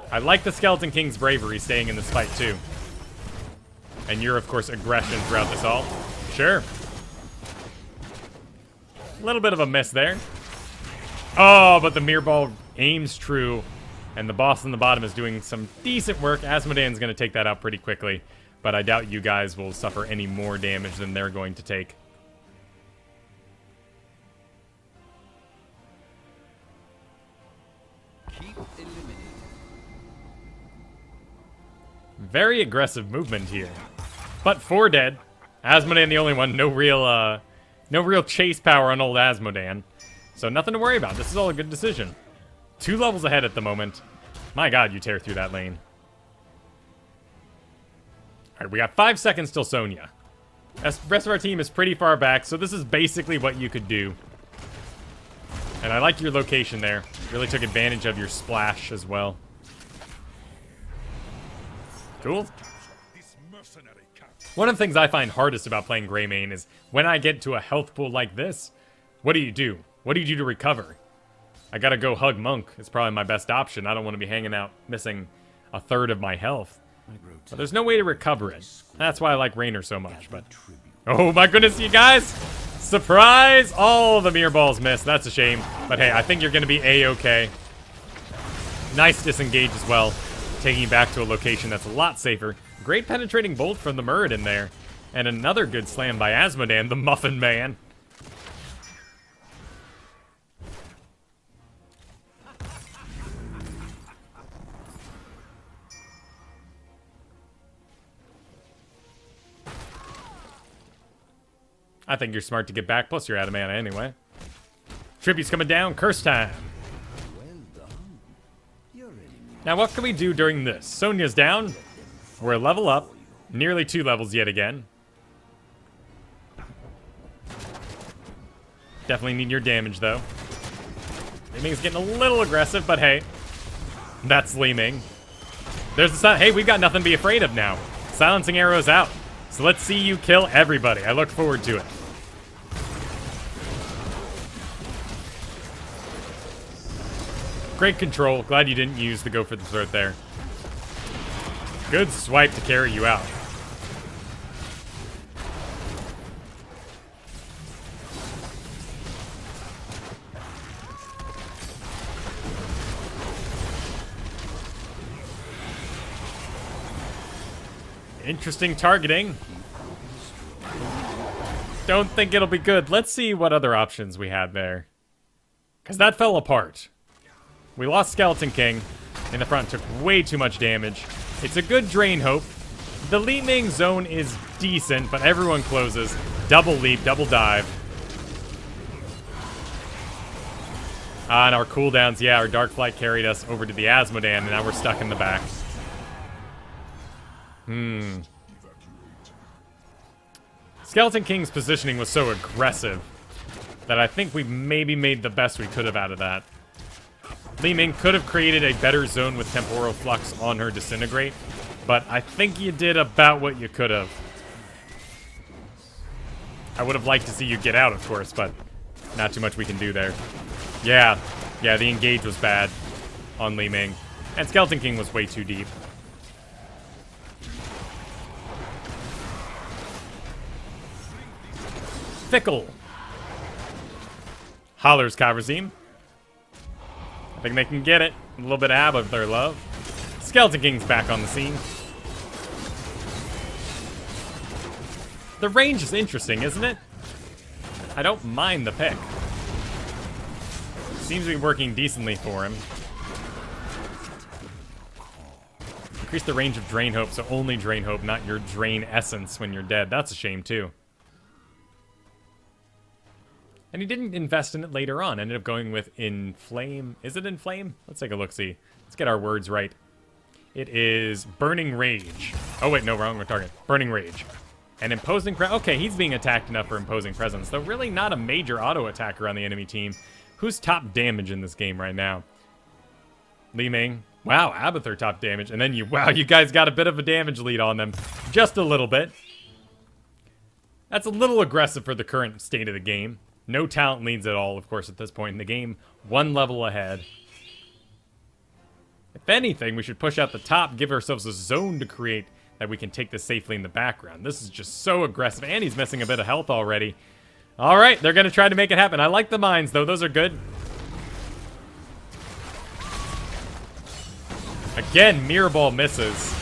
I like the Skeleton King's bravery staying in this fight, too. And your, of course, aggression throughout this all. Sure. A little bit of a miss there. Oh, but the mirror ball aims true. And the boss on the bottom is doing some decent work. Asmodan's going to take that out pretty quickly. But I doubt you guys will suffer any more damage than they're going to take. Keep eliminating. Very aggressive movement here. But 4 dead. Asmodan the only one. No real No real chase power on old Asmodan. So nothing to worry about. This is all a good decision. 2 levels ahead at the moment. My god, you tear through that lane. Alright, we got 5 seconds till Sonya. The rest of our team is pretty far back, so this is basically what you could do. And I like your location there. Really took advantage of your splash as well. Cool. One of the things I find hardest about playing Greymane is when I get to a health pool like this, what do you do? What do you do to recover? I gotta go hug Monk. It's probably my best option. I don't want to be hanging out missing a third of my health. But there's no way to recover it. That's why I like Raynor so much. But oh my goodness, you guys! Surprise! All the mirror balls missed. That's a shame. But hey, I think you're gonna be A-okay. Nice disengage as well. Taking you back to a location that's a lot safer. Great penetrating bolt from the Muradin there. And another good slam by Asmodan, the Muffin Man. I think you're smart to get back, plus you're out of mana anyway. Tribute's coming down, curse time. Now what can we do during this? Sonya's down. We're a level up. Nearly 2 levels yet again. Definitely need your damage though. Li Ming's getting a little aggressive, but hey. That's Li Ming. There's the sun. Hey, we've got nothing to be afraid of now. Silencing arrows out. So let's see you kill everybody. I look forward to it. Great control. Glad you didn't use the go for the throat there. Good swipe to carry you out. Interesting targeting. Don't think it'll be good. Let's see what other options we had there. Because that fell apart. We lost Skeleton King. In the front, took way too much damage. It's a good Drain Hope. The Li Ming zone is decent, but everyone closes. Double leap, double dive. And our cooldowns, yeah, our Dark Flight carried us over to the Asmodan, and now we're stuck in the back. Skeleton King's positioning was so aggressive that I think we maybe made the best we could have out of that. Li Ming could have created a better zone with Temporal Flux on her Disintegrate, but I think you did about what you could have. I would have liked to see you get out, of course, but not too much we can do there. Yeah, the engage was bad on Li Ming, and Skeleton King was way too deep. Fickle. Hollers Kavrazim. I think they can get it. A little bit of their love. Skeleton King's back on the scene. The range is interesting, isn't it? I don't mind the pick. Seems to be working decently for him. Increase the range of Drain Hope, so only Drain Hope, not your Drain Essence when you're dead. That's a shame, too. And he didn't invest in it later on. Ended up going with Inflame. Is it Inflame? Let's take a look-see. Let's get our words right. It is Burning Rage. Oh, wait, no, wrong target. Burning Rage. And Imposing Presence. Okay, he's being attacked enough for Imposing Presence, though really not a major auto-attacker on the enemy team. Who's top damage in this game right now? Li Ming. Wow, Abathur top damage. And then you guys got a bit of a damage lead on them. Just a little bit. That's a little aggressive for the current state of the game. No talent leads at all, of course, at this point in the game. 1 level ahead. If anything, we should push out the top, give ourselves a zone to create that we can take this safely in the background. This is just so aggressive, and he's missing a bit of health already. All right, they're going to try to make it happen. I like the mines, though. Those are good. Again, Mirror Ball misses.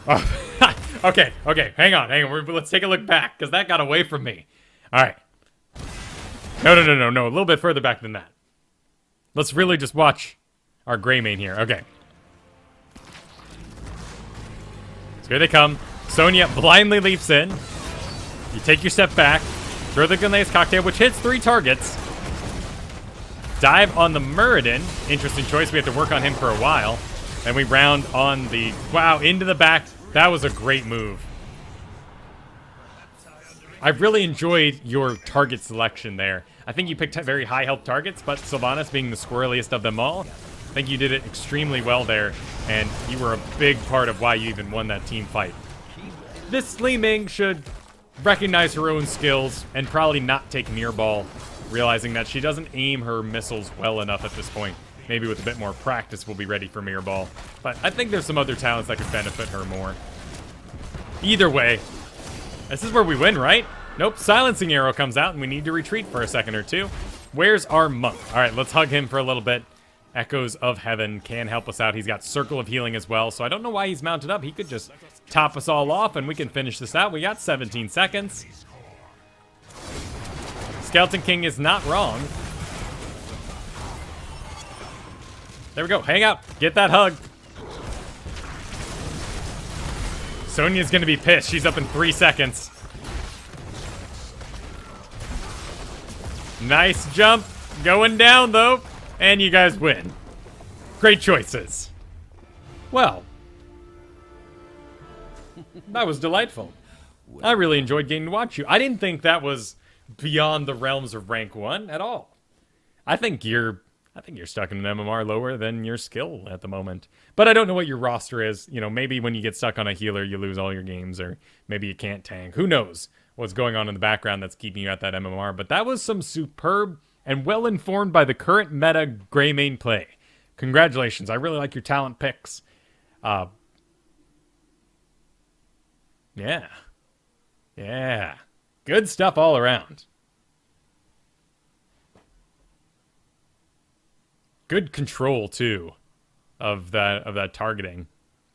Oh, okay, hang on. Let's take a look back, because that got away from me. All right. No, a little bit further back than that. Let's really just watch our Greymane here. Okay. So here they come. Sonya blindly leaps in. You take your step back. Throw the Grenades Cocktail, which hits 3 targets. Dive on the Muradin. Interesting choice. We have to work on him for a while. Then we round on the... Wow, into the back. That was a great move. I really enjoyed your target selection there. I think you picked very high health targets, but Sylvanas being the squirreliest of them all, I think you did it extremely well there, and you were a big part of why you even won that team fight. This Li Ming should recognize her own skills and probably not take mirror ball, realizing that she doesn't aim her missiles well enough at this point. Maybe with a bit more practice we'll be ready for mirror ball, but I think there's some other talents that could benefit her more. Either way, this is where we win, right? Nope, silencing arrow comes out and we need to retreat for a second or two. Where's our monk? All right, let's hug him for a little bit. Echoes of Heaven can help us out. He's got Circle of Healing as well, so I don't know why he's mounted up. He could just top us all off and we can finish this out. We got 17 seconds. Skeleton King is not wrong. There we go. Hang out. Get that hug. Sonya's going to be pissed. She's up in 3 seconds. Nice jump. Going down, though. And you guys win. Great choices. Well, that was delightful. I really enjoyed getting to watch you. I didn't think that was beyond the realms of rank 1 at all. I think you're stuck in an MMR lower than your skill at the moment. But I don't know what your roster is. You know, maybe when you get stuck on a healer, you lose all your games, or maybe you can't tank. Who knows what's going on in the background that's keeping you at that MMR. But that was some superb and well-informed by the current meta Greymane play. Congratulations. I really like your talent picks. Yeah. Yeah. Good stuff all around. Good control, too, of that targeting.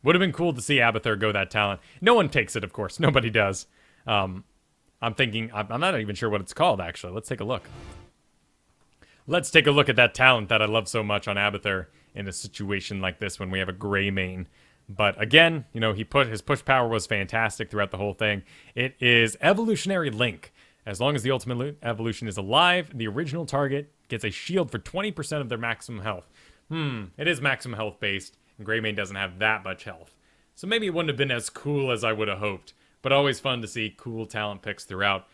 Would have been cool to see Abathur go that talent. No one takes it, of course. Nobody does. I'm thinking... I'm not even sure what it's called, actually. Let's take a look. Let's take a look at that talent that I love so much on Abathur in a situation like this when we have a Greymane. But again, you know, his push power was fantastic throughout the whole thing. It is Evolutionary Link. As long as the ultimate evolution is alive, the original target gets a shield for 20% of their maximum health. It is maximum health based, and Greymane doesn't have that much health. So maybe it wouldn't have been as cool as I would have hoped, but always fun to see cool talent picks throughout.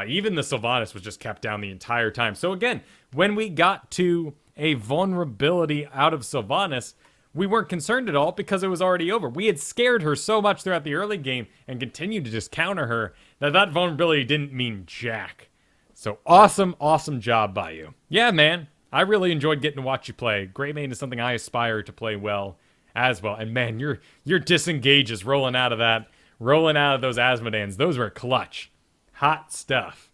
Even the Sylvanas was just kept down the entire time. So again, when we got to a vulnerability out of Sylvanas, we weren't concerned at all because it was already over. We had scared her so much throughout the early game and continued to just counter her that vulnerability didn't mean jack. So awesome, awesome job by you. Yeah, man, I really enjoyed getting to watch you play. Greymane is something I aspire to play well as well. And man, your disengages rolling out of those Asmodans, those were clutch. Hot stuff.